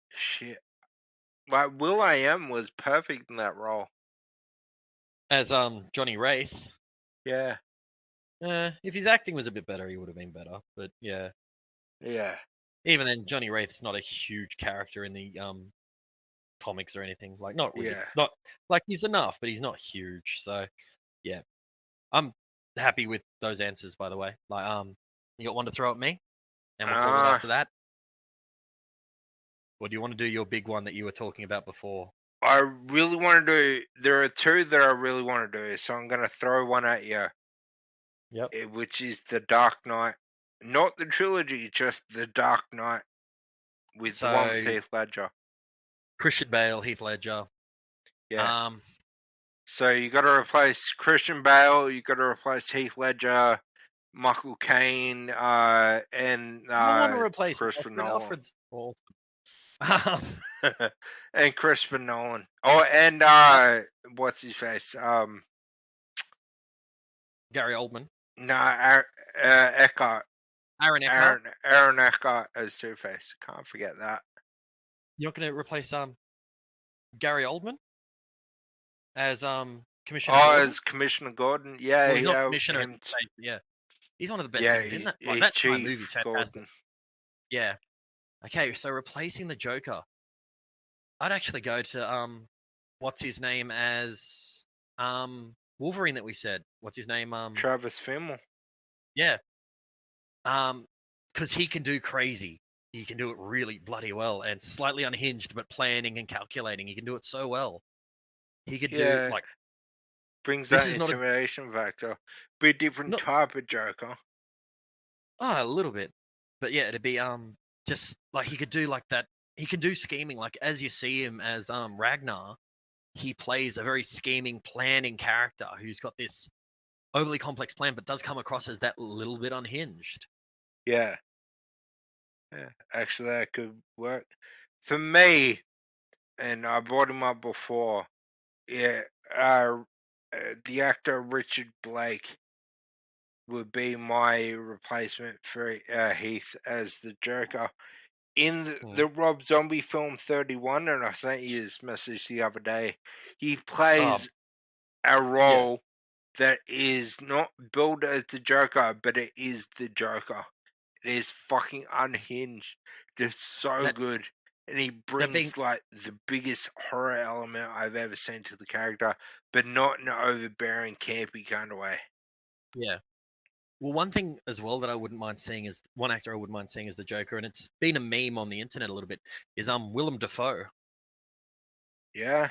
shit. Like will.i.am was perfect in that role. As Johnny Wraith. Yeah. If his acting was a bit better, he would have been better. But yeah. Yeah. Even then, Johnny Wraith's not a huge character in the comics or anything. Like, not really. Yeah. Not like he's enough, but he's not huge. So yeah, I'm happy with those answers. By the way, like you got one to throw at me, and we'll call it after that. Or do you want to do your big one that you were talking about before? I really want to do. There are two that I really want to do, so I'm going to throw one at you. Yep. Which is The Dark Knight, not the trilogy, just The Dark Knight, with the one with Heath Ledger. Christian Bale, Heath Ledger. Yeah. So you got to replace Christian Bale. You got to replace Heath Ledger, Michael Caine, and I want to replace Christopher Nolan. Alfred's awesome. And Christopher Nolan. Oh, and what's his face? Gary Oldman. No, Eckhart. Aaron Eckhart. Aaron Eckhart as Two-Face. Can't forget that. You're not going to replace Gary Oldman as Commissioner Gordon? As Commissioner Gordon? Yeah, well, he's not Commissioner. Yeah, he's one of the best things in that. Like, that kind of movie's fantastic. Gordon. Yeah. Okay, so replacing the Joker, I'd actually go to what's his name as Wolverine that we said. What's his name? Travis Fimmel. Yeah. Because he can do crazy. He can do it really bloody well and slightly unhinged, but planning and calculating. He can do it so well. He could do like brings that intimidation factor. Be a different type of Joker. Oh, a little bit, but yeah, it'd be just like he could do like that. He can do scheming, like as you see him as Ragnar. He plays a very scheming, planning character who's got this overly complex plan, but does come across as that little bit unhinged. Yeah. Yeah, actually, that could work. For me, and I brought him up before, yeah, the actor Richard Blake would be my replacement for Heath as the Joker. In the Rob Zombie film 31, and I sent you this message the other day, he plays a role that is not billed as the Joker, but it is the Joker. It is fucking unhinged. It's so good. And he brings like the biggest horror element I've ever seen to the character, but not in an overbearing, campy kind of way. Yeah. Well, one thing as well that I wouldn't mind seeing is one actor I wouldn't mind seeing as the Joker, and it's been a meme on the internet a little bit, is Willem Dafoe. Yeah.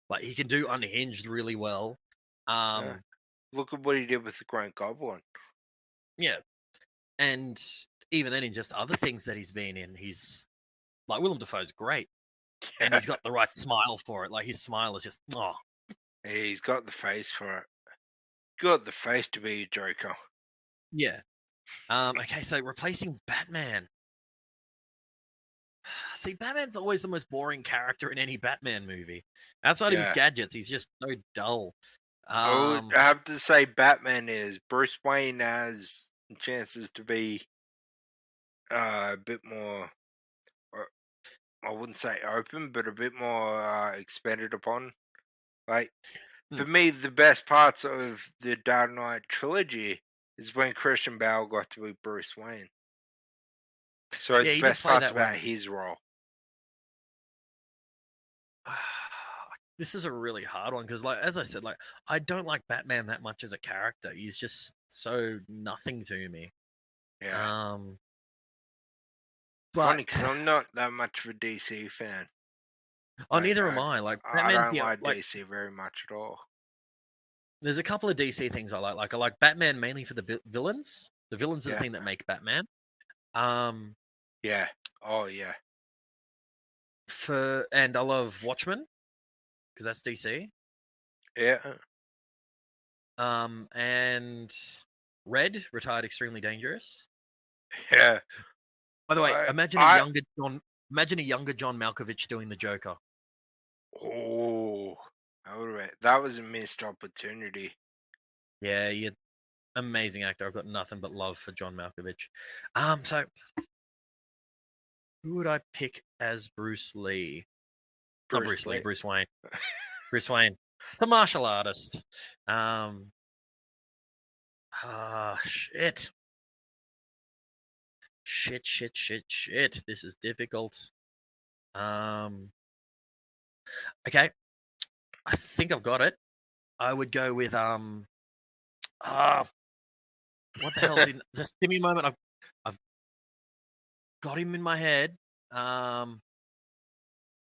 Like he can do unhinged really well. Look at what he did with the Green Goblin. Yeah. And even then in just other things that he's been in, he's like Willem Dafoe's great. Yeah. And he's got the right smile for it. Like his smile is just Yeah, he's got the face for it. Got the face to be a Joker. Yeah. Okay, so replacing Batman. See, Batman's always the most boring character in any Batman movie. Outside of his gadgets, he's just so dull. I would have to say Batman is. Bruce Wayne has chances to be a bit more I wouldn't say open, but a bit more expanded upon. Like, for me, the best parts of the Dark Knight trilogy is when Christian Bale got to be Bruce Wayne. So Yeah, the he did best play parts that about one. his role. This is a really hard one because, like, as I said, like, I don't like Batman that much as a character. He's just so nothing to me. Yeah. But Funny because I'm not that much of a DC fan. oh, neither am I. Like, I Batman's don't the like like. DC very much at all. There's a couple of DC things I like. Like, I like Batman mainly for the villains. The villains are the Yeah. thing that make Batman. Yeah. Oh yeah. And I love Watchmen because that's DC. Yeah. And Red, Retired Extremely Dangerous. Yeah. By the way, imagine a younger John Malkovich doing the Joker. Oh, that was a missed opportunity. Yeah, you're amazing actor. I've got nothing but love for John Malkovich. So who would I pick as Bruce Lee? Not Bruce Lee, Bruce Wayne. Bruce Wayne. It's a martial artist. Shit. Shit. This is difficult. Okay. I think I've got it. I would go with what the hell's he? Just give me a moment. I've got him in my head.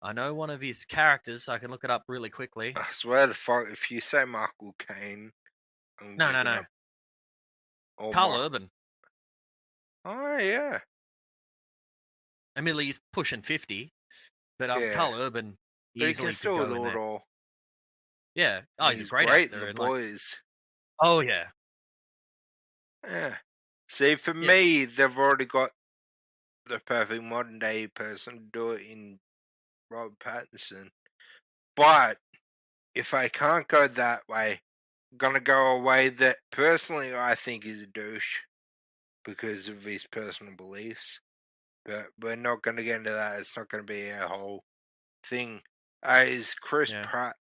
I know one of his characters, so I can look it up really quickly. I swear to fuck, if you say Michael Caine, No. Carl Urban. Oh yeah. Admittedly, he's pushing 50, but yeah. Carl Urban easily could go in there. All. Yeah. Oh, he's a great actor. The boys. Oh yeah. Yeah. See, for me, they've already got the perfect modern day person to do it in Robert Pattinson. But if I can't go that way, I'm gonna go a way that personally I think is a douche because of his personal beliefs. But we're not gonna get into that. It's not gonna be a whole thing. Is Chris Pratt?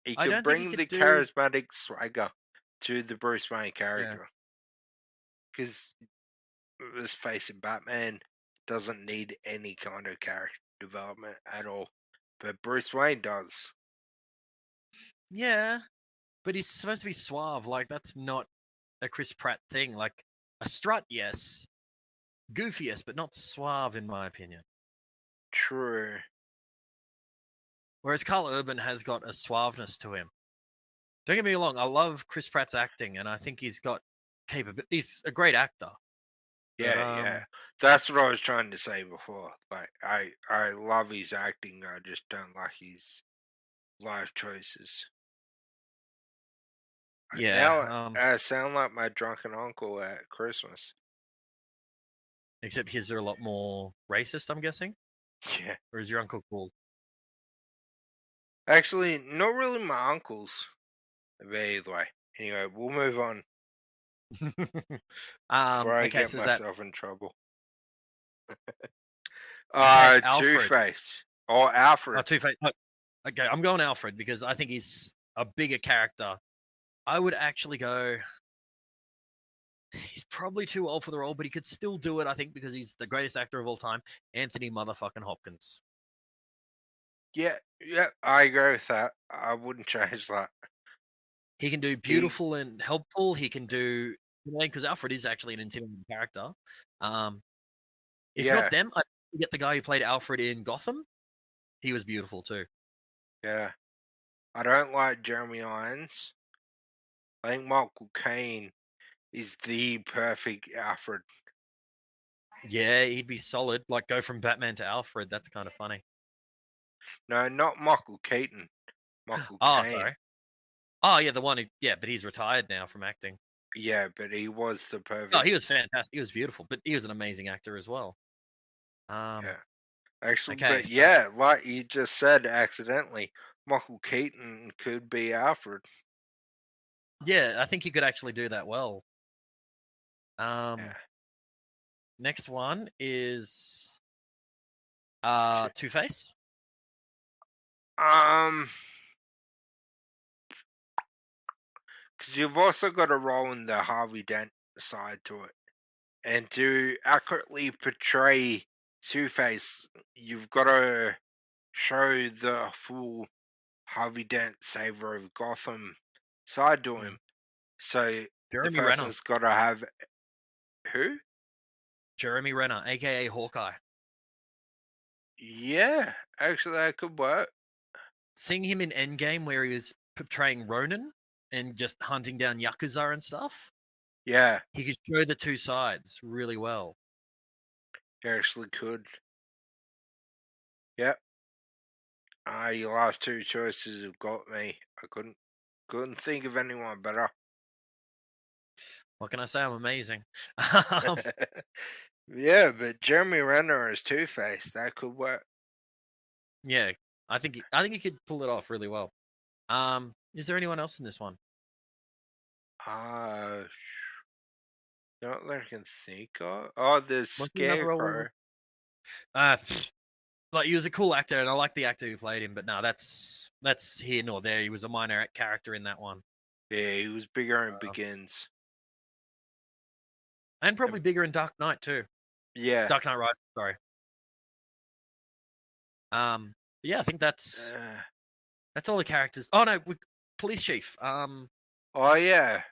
He could bring the charismatic swagger to the Bruce Wayne character. Because let's face it, Batman doesn't need any kind of character development at all. But Bruce Wayne does. Yeah. But he's supposed to be suave. Like, that's not a Chris Pratt thing. Like, a strut, yes. Goofy, yes, but not suave, in my opinion. True. Whereas Carl Urban has got a suaveness to him. Don't get me wrong, I love Chris Pratt's acting, and I think he's got capability. He's a great actor. Yeah. That's what I was trying to say before. Like, I love his acting. I just don't like his life choices. Yeah. Now I sound like my drunken uncle at Christmas. Except his are a lot more racist, I'm guessing? Yeah. Or is your uncle cool? Actually, not really my uncles. But either way. Anyway, we'll move on. Before I get myself in trouble. Two-Face. Or Alfred. Two-Face. Okay, I'm going Alfred because I think he's a bigger character. I would actually go... He's probably too old for the role, but he could still do it, I think, because he's the greatest actor of all time, Anthony motherfucking Hopkins. Yeah, I agree with that. I wouldn't change that. He can do beautiful and helpful. He can do... Because Alfred is actually an intimidating character. If not them, I'd get the guy who played Alfred in Gotham. He was beautiful too. Yeah. I don't like Jeremy Irons. I think Michael Caine is the perfect Alfred. Yeah, he'd be solid. Like, go from Batman to Alfred. That's kind of funny. No, not Michael Keaton. Michael Caine. Sorry. Oh, yeah, the one who... Yeah, but he's retired now from acting. Yeah, but he was the perfect... Oh, he was fantastic. He was beautiful, but he was an amazing actor as well. Yeah. Actually, but yeah, like you just said accidentally, Michael Keaton could be Alfred. Yeah, I think he could actually do that well. Next one is Two-Face. Because you've also got to roll in the Harvey Dent side to it. And to accurately portray Two-Face, you've got to show the full Harvey Dent saver of Gotham side to him. So Jeremy the Renner. person's got to have... Who? Jeremy Renner, a.k.a. Hawkeye. Yeah, actually that could work. Seeing him in Endgame where he was portraying Ronin and just hunting down Yakuza and stuff. Yeah. He could show the two sides really well. He actually could. Yep. Your last two choices have got me. I couldn't think of anyone better. What can I say? I'm amazing. Yeah, but Jeremy Renner as Two-Face, that could work. Yeah, I think he could pull it off really well. Is there anyone else in this one? Not that I can think of. Oh, there's Scarecrow. Like he was a cool actor, and I like the actor who played him. But no, that's here nor there. He was a minor character in that one. Yeah, he was bigger in Begins, and probably bigger in Dark Knight too. Yeah, Dark Knight Rises. Sorry. Yeah, I think that's all the characters. Oh no, police chief. Oh yeah.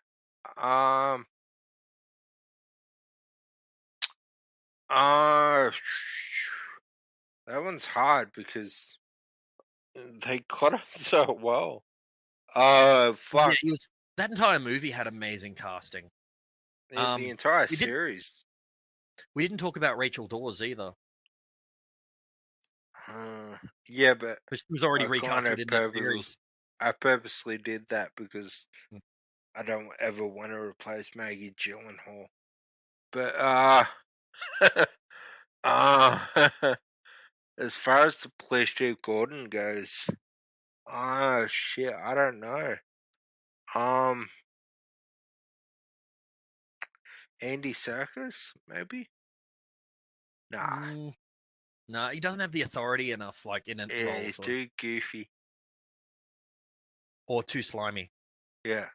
That one's hard because they got him so well. Fuck. Yeah, that entire movie had amazing casting. The entire series. We didn't talk about Rachel Dawes either. Yeah, but she was already recast within that series. I purposely did that because I don't ever want to replace Maggie Gyllenhaal. But as far as the police chief Gordon goes, shit, I don't know. Andy Serkis, maybe? Nah. No, he doesn't have the authority enough, like in a role. He's too goofy. Or too slimy. Yeah.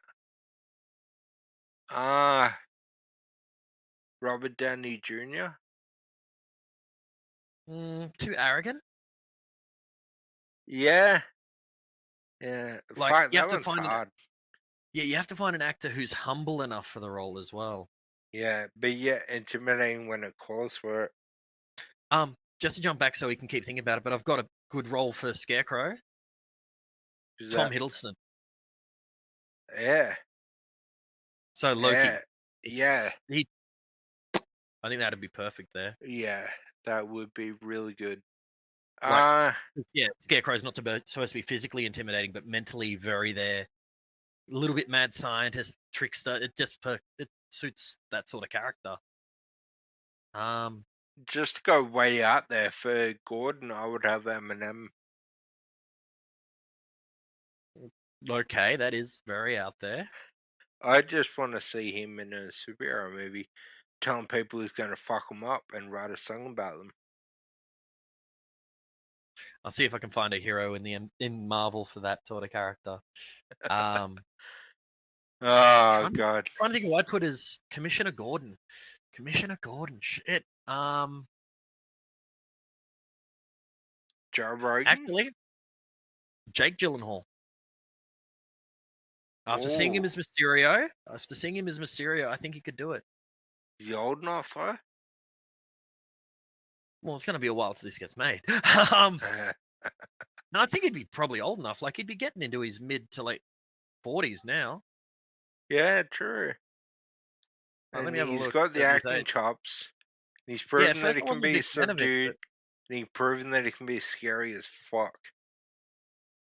Robert Downey Jr. Too arrogant? Yeah. Yeah. Like, you have to find hard. You have to find an actor who's humble enough for the role as well. Yeah, but intimidating when it calls for it. Just to jump back so we can keep thinking about it, but I've got a good role for Scarecrow. Tom Hiddleston. Yeah. So Loki. Yeah. I think that'd be perfect there. Yeah, that would be really good. Scarecrow's not supposed to be physically intimidating, but mentally very there. A little bit mad scientist, trickster. It suits that sort of character. Just to go way out there for Gordon, I would have Eminem. Okay, that is very out there. I just want to see him in a superhero movie, telling people he's going to fuck them up and write a song about them. I'll see if I can find a hero in Marvel for that sort of character. Oh God! I'm trying to think who I'd put as Commissioner Gordon. Commissioner Gordon, shit. Joe Rogan? Actually, Jake Gyllenhaal. After seeing him as Mysterio, I think he could do it. Is he old enough, though? Well, it's going to be a while till this gets made. No, I think he'd be probably old enough. Like, he'd be getting into his mid to late 40s now. Yeah, true. And he's got the acting chops. He's proven that he can be subdued. And he's proven that he can be scary as fuck.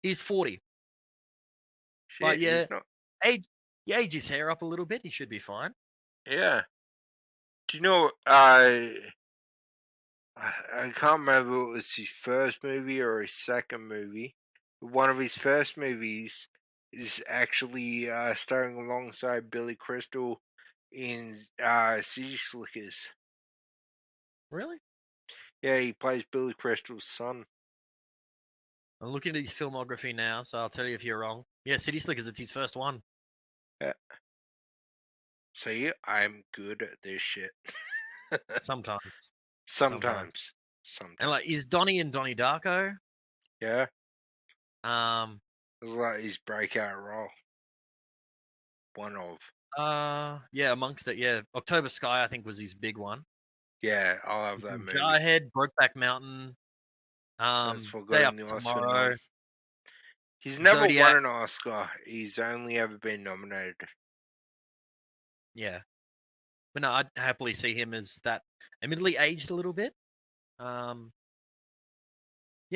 He's 40. Shit, but yeah, he's not... age his hair up a little bit. He should be fine. Yeah. Do you know, I can't remember if it was his first movie or his second movie. One of his first movies is actually starring alongside Billy Crystal in City Slickers. Really? Yeah, he plays Billy Crystal's son. I'm looking at his filmography now, so I'll tell you if you're wrong. Yeah, City Slickers, it's his first one. Yeah. See, I'm good at this shit. Sometimes. Sometimes. And like, is Donnie and Donnie Darko? Yeah. Um. It was like his breakout role. One of. Yeah, amongst it, yeah. October Sky, I think, was his big one. Yeah, I love that movie. Jarhead, Brokeback Mountain. Day After Tomorrow. He's never won an Oscar. He's only ever been nominated. Yeah. But no, I'd happily see him as that. Admittedly aged a little bit. Yeah,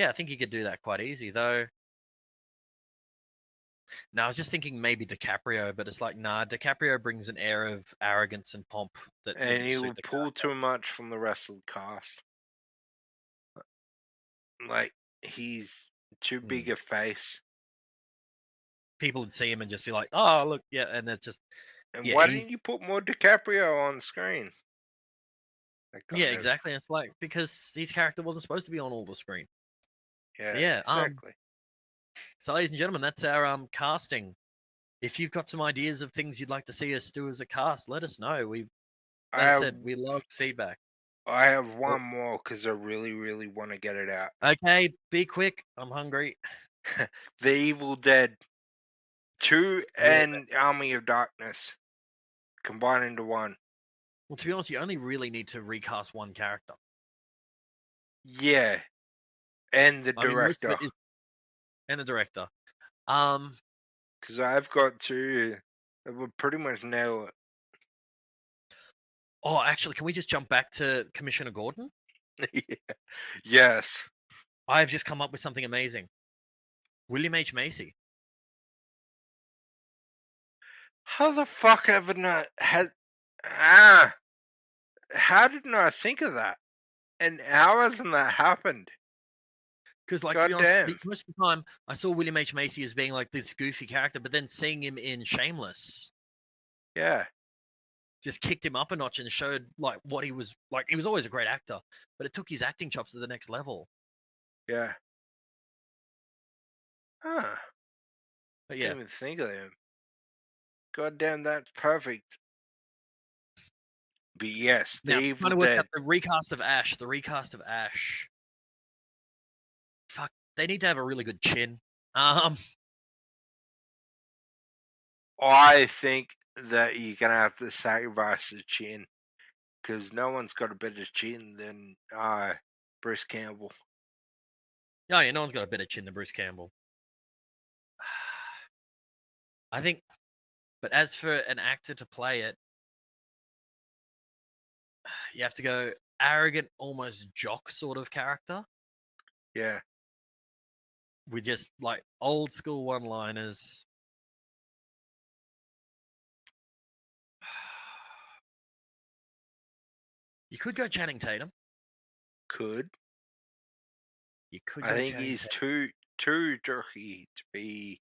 I think he could do that quite easy, though. No, I was just thinking maybe DiCaprio, but it's like, nah, DiCaprio brings an air of arrogance and pomp that. And he will pull too much from the rest of the cast. Like, he's too big a face. People would see him and just be like, oh, look, yeah, and it's just. And why didn't you put more DiCaprio on screen? Yeah, exactly. It's like, because his character wasn't supposed to be on all the screen. Yeah, exactly. So, ladies and gentlemen, that's our casting. If you've got some ideas of things you'd like to see us do as a cast, let us know. Like I said, we love feedback. I have one more because I really, really want to get it out. Okay, be quick. I'm hungry. The Evil Dead 2 and Army of Darkness combined into one. Well, to be honest, you only really need to recast one character. Yeah. And the director. And the director. Because I've got two that would pretty much nail it. Oh, actually, can we just jump back to Commissioner Gordon? Yes. I've just come up with something amazing. William H. Macy. How the fuck haven't I had... How didn't I think of that? And how hasn't that happened? Because, like, to be honest, most of the time, I saw William H. Macy as being, like, this goofy character, but then seeing him in Shameless... Yeah. Just kicked him up a notch and showed, like, what he was... Like, he was always a great actor, but it took his acting chops to the next level. Yeah. But yeah. I didn't even think of him. God damn, that's perfect. But yes, the Evil Dead. The recast of Ash. Fuck, they need to have a really good chin. I think that you're gonna have to sacrifice the chin, because no one's got a better chin than Bruce Campbell. No, yeah, no one's got a better chin than Bruce Campbell. I think, but as for an actor to play it, you have to go arrogant, almost jock sort of character. Yeah. With just, like, old school one-liners. You could go Channing Tatum. Could. You could. I think he's too jerky to be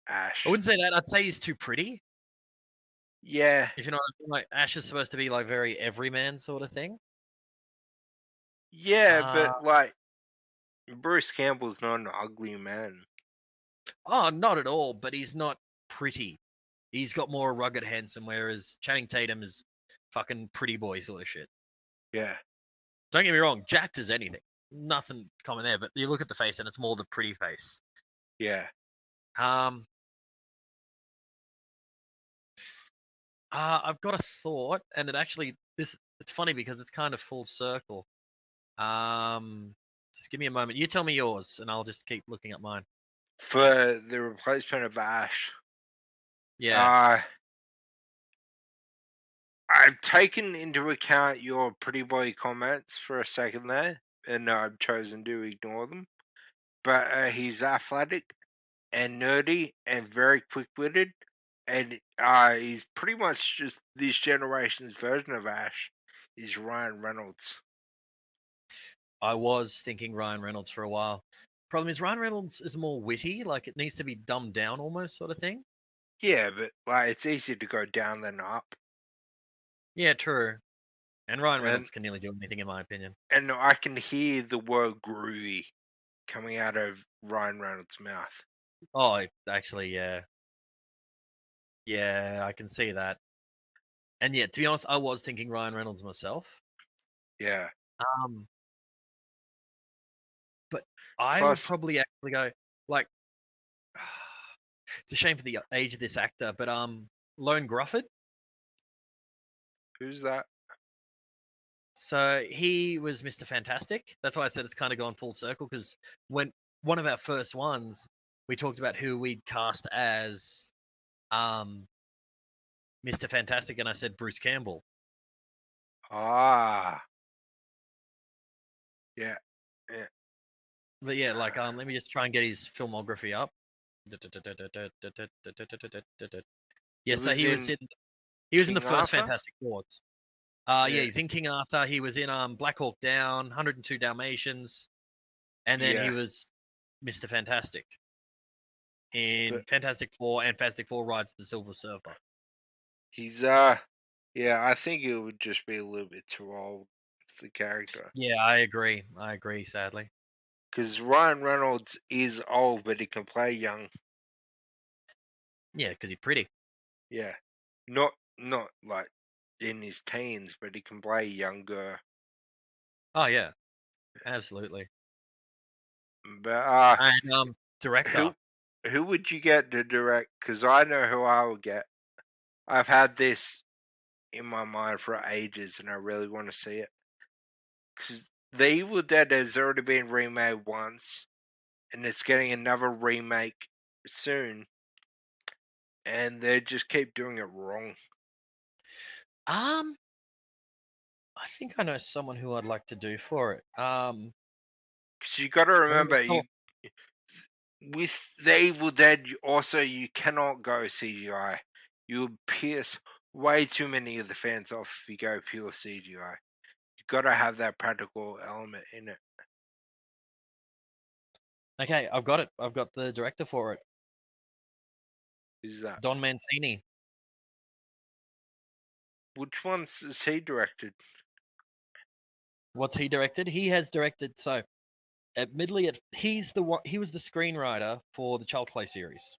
Ash. I wouldn't say that. I'd say he's too pretty. Yeah. If you know what I mean, like, Ash is supposed to be, like, very everyman sort of thing. Yeah, but, like, Bruce Campbell's not an ugly man. Oh, not at all, but he's not pretty. He's got more rugged handsome, whereas Channing Tatum is fucking pretty boy sort of shit. Yeah. Don't get me wrong, jacked as anything. Nothing common there, but you look at the face and it's more the pretty face. Yeah. I've got a thought, and it's funny because it's kind of full circle. Just give me a moment. You tell me yours, and I'll just keep looking at mine. For the replacement of Ash. Yeah. I've taken into account your pretty boy comments for a second there, and I've chosen to ignore them. But he's athletic and nerdy and very quick-witted, and he's pretty much just this generation's version of Ash is Ryan Reynolds. I was thinking Ryan Reynolds for a while. Problem is, Ryan Reynolds is more witty, like it needs to be dumbed down almost sort of thing. Yeah, but like it's easier to go down than up. Yeah, true. And Ryan Reynolds can nearly do anything, in my opinion. And I can hear the word groovy coming out of Ryan Reynolds' mouth. Oh, actually, yeah. Yeah, I can see that. And yeah, to be honest, I was thinking Ryan Reynolds myself. Yeah. But I would probably actually go, like, it's a shame for the age of this actor, but Lone Grufford. Who's that? So he was Mr. Fantastic. That's why I said it's kind of gone full circle, because when one of our first ones, we talked about who we'd cast as Mr. Fantastic, and I said Bruce Campbell. Ah. Yeah. Yeah. But yeah, like let me just try and get his filmography up. Yeah, so he was in the first Fantastic Fours. Yeah, he's in King Arthur. He was in Black Hawk Down, 102 Dalmatians, and then he was Mr. Fantastic in Fantastic Four and Fantastic Four Rides the Silver Surfer. He's yeah, I think it would just be a little bit too old for the character. Yeah, I agree, sadly. Because Ryan Reynolds is old, but he can play young. Yeah, because he's pretty. Yeah. Not like in his teens, but he can play younger. Oh, yeah. Absolutely. But and director. Who would you get to direct? Because I know who I would get. I've had this in my mind for ages, and I really want to see it. Because The Evil Dead has already been remade once, and it's getting another remake soon, and they just keep doing it wrong. I think I know someone who I'd like to do for it. Because you got to remember, with The Evil Dead, you cannot go CGI. You piss way too many of the fans off if you go pure CGI. You got to have that practical element in it. Okay, I've got it. I've got the director for it. Who's that? Don Mancini. Which ones has he directed? What's he directed? He has directed, so admittedly, he was the screenwriter for the Child Play series.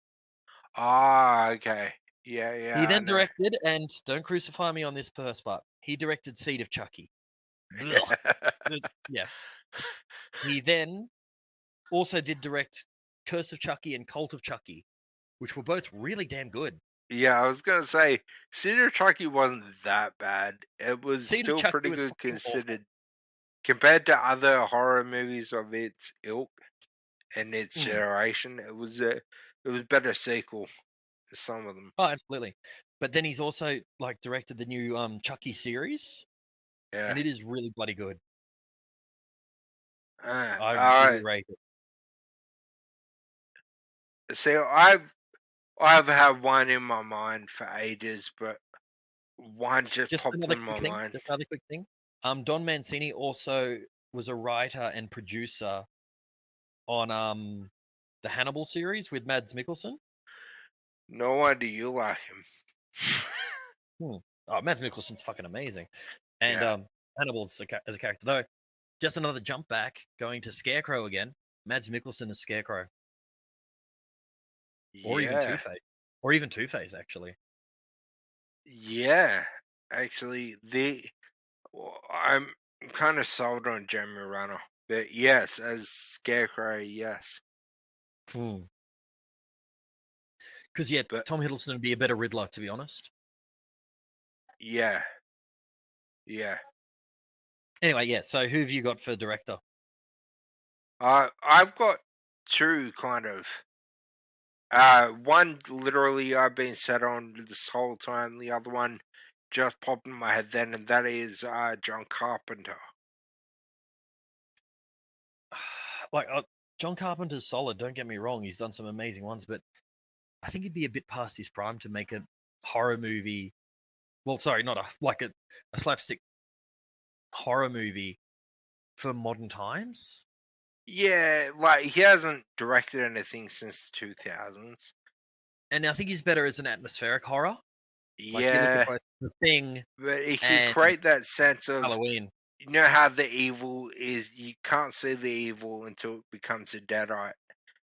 Ah, okay. Yeah. He then directed, and don't crucify me on this first part, he directed Seed of Chucky. Yeah. He then also did direct Curse of Chucky and Cult of Chucky, which were both really damn good. Yeah, I was going to say, Seed of Chucky wasn't that bad. It was still pretty good considered. Compared to other horror movies of its ilk and its generation, it was a better sequel to some of them. Oh, absolutely. But then he's also like directed the new Chucky series. Yeah. And it is really bloody good. I really rate it. See, I've had one in my mind for ages, but one just popped in my mind. Just another quick thing. Don Mancini also was a writer and producer on the Hannibal series with Mads Mikkelsen. No wonder you like him. Oh, Mads Mikkelsen's fucking amazing. And Hannibal's as a character, though. Just another jump back, going to Scarecrow again. Mads Mikkelsen is Scarecrow. Or even Two-Face. Or even Two-Face, actually. Yeah. Actually, I'm kind of sold on Jeremy Renner. But yes, as Scarecrow, yes. Because, Tom Hiddleston would be a better Riddler, to be honest. Yeah. Anyway, so who have you got for director? I've got two, kind of. One, literally, I've been set on this whole time. The other one just popped in my head then, and that is John Carpenter. John Carpenter's solid, don't get me wrong. He's done some amazing ones, but I think he'd be a bit past his prime to make a horror movie. Well, sorry, not a slapstick horror movie for modern times. Yeah, like he hasn't directed anything since the 2000s. And I think he's better as an atmospheric horror. Like you look Yeah, at both The Thing but it could and create that sense of, Halloween. you know how the evil is, you can't see the evil until it becomes a deadite,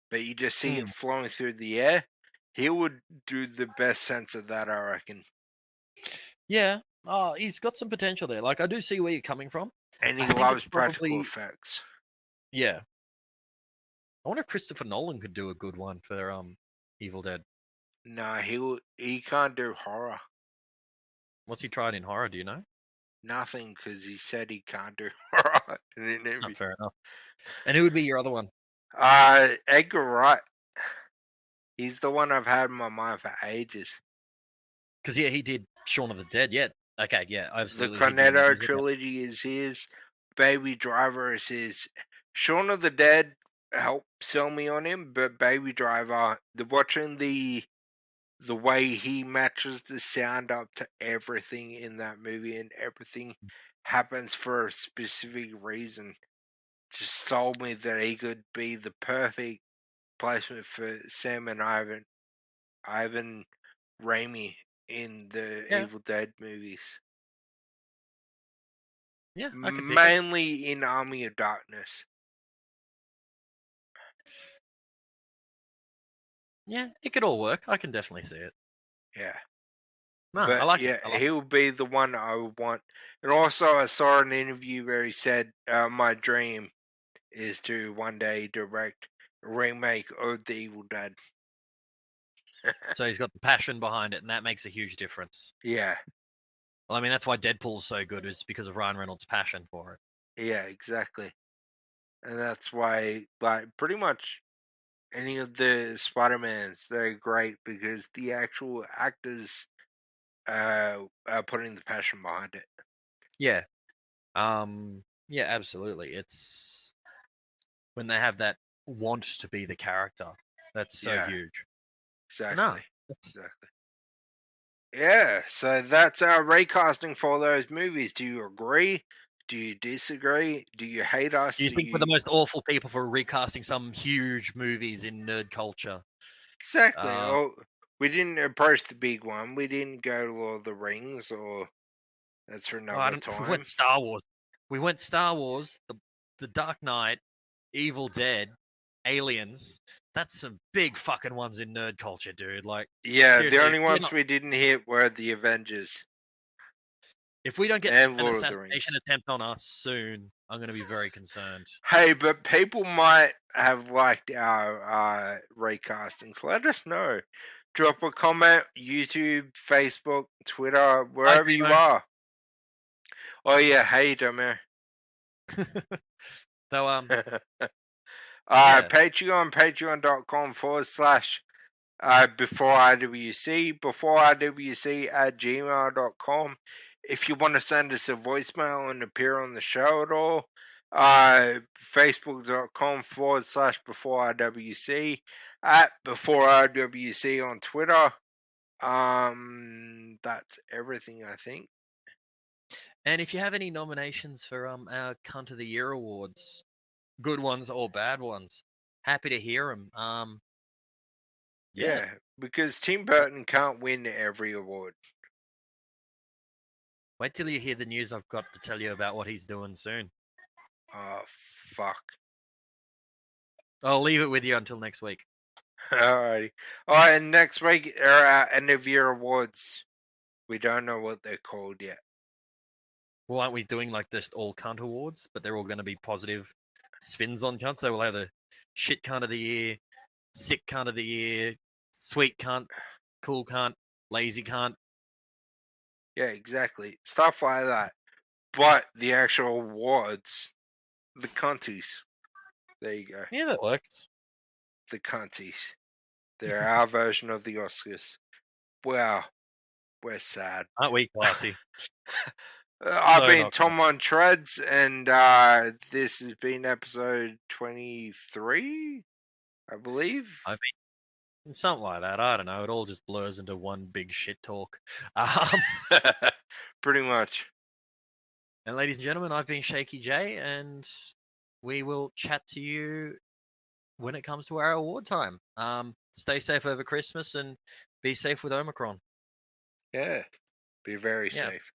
but you just see it flowing through the air. He would do the best sense of that, I reckon. Yeah. Oh, he's got some potential there. Like I do see where you're coming from. And he I think loves it's practical probably effects. yeah. I wonder if Christopher Nolan could do a good one for Evil Dead. No, he can't do horror. What's he tried in horror? Do you know? Nothing, because he said he can't do horror. Not fair enough. And who would be your other one? Edgar Wright. He's the one I've had in my mind for ages. Because yeah, he did Shaun of the Dead. Yeah. Okay. Yeah. Absolutely. The Cornetto trilogy is his. Baby Driver is his. Shaun of the Dead helped sell me on him, but Baby Driver, watching the way he matches the sound up to everything in that movie, and everything happens for a specific reason, just sold me that he could be the perfect placement for Sam and Ivan Raimi in the Evil Dead movies. Yeah, I could mainly in Army of Darkness. Yeah, it could all work. I can definitely see it. Yeah. No, but I like yeah, it. he would be the one I would want. And also, I saw an interview where he said, my dream is to one day direct a remake of The Evil Dead. So he's got the passion behind it, and that makes a huge difference. Yeah. Well, I mean, that's why Deadpool's so good, is because of Ryan Reynolds' passion for it. Yeah, exactly. And that's why, like, pretty much any of the Spider-Mans, they're great because the actual actors are putting the passion behind it. Yeah. Yeah, absolutely. It's when they have that want to be the character. That's so huge. Exactly. No, exactly. Yeah, so that's our recasting for those movies. Do you agree? Do you disagree? Do you hate us? Do you think we're the most awful people for recasting some huge movies in nerd culture? Exactly. We didn't approach the big one. We didn't go to Lord of the Rings, or that's for another time. We went Star Wars. We went Star Wars, the Dark Knight, Evil Dead, Aliens. That's some big fucking ones in nerd culture, dude. Like, yeah, the only ones we didn't hit were the Avengers. If we don't get an assassination attempt on us soon, I'm going to be very concerned. Hey, but people might have liked our recastings. Let us know. Drop a comment, YouTube, Facebook, Twitter, wherever you are. Oh yeah, hey Damo. So Patreon.com/before IWC@gmail.com. If you want to send us a voicemail and appear on the show at all, Facebook.com/before IWC @before IWC on Twitter. That's everything, I think. And if you have any nominations for our Cunt of the Year awards, good ones or bad ones, happy to hear them. Yeah, because Tim Burton can't win every award. Wait till you hear the news I've got to tell you about what he's doing soon. Oh, fuck. I'll leave it with you until next week. Alrighty. Alright, and next week are our end of year awards. We don't know what they're called yet. Well, aren't we doing like just all cunt awards? But they're all going to be positive spins on cunt. So we'll have the shit cunt of the year, sick cunt of the year, sweet cunt, cool cunt, lazy cunt. Yeah, exactly. Stuff like that. But the actual awards, the cunties. There you go. Yeah, that works. The cunties. They're our version of the Oscars. Wow. We're sad. Aren't we classy? I've been Tom on Treads, and this has been episode 23, I believe. I mean, something like that. I don't know. It all just blurs into one big shit talk. Pretty much. And ladies and gentlemen, I've been Shakey J, and we will chat to you when it comes to our award time. Stay safe over Christmas and be safe with Omicron. Yeah. Be very safe.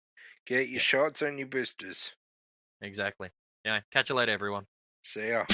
Get your shots on your boosters. Exactly. Yeah. Catch you later, everyone. See ya.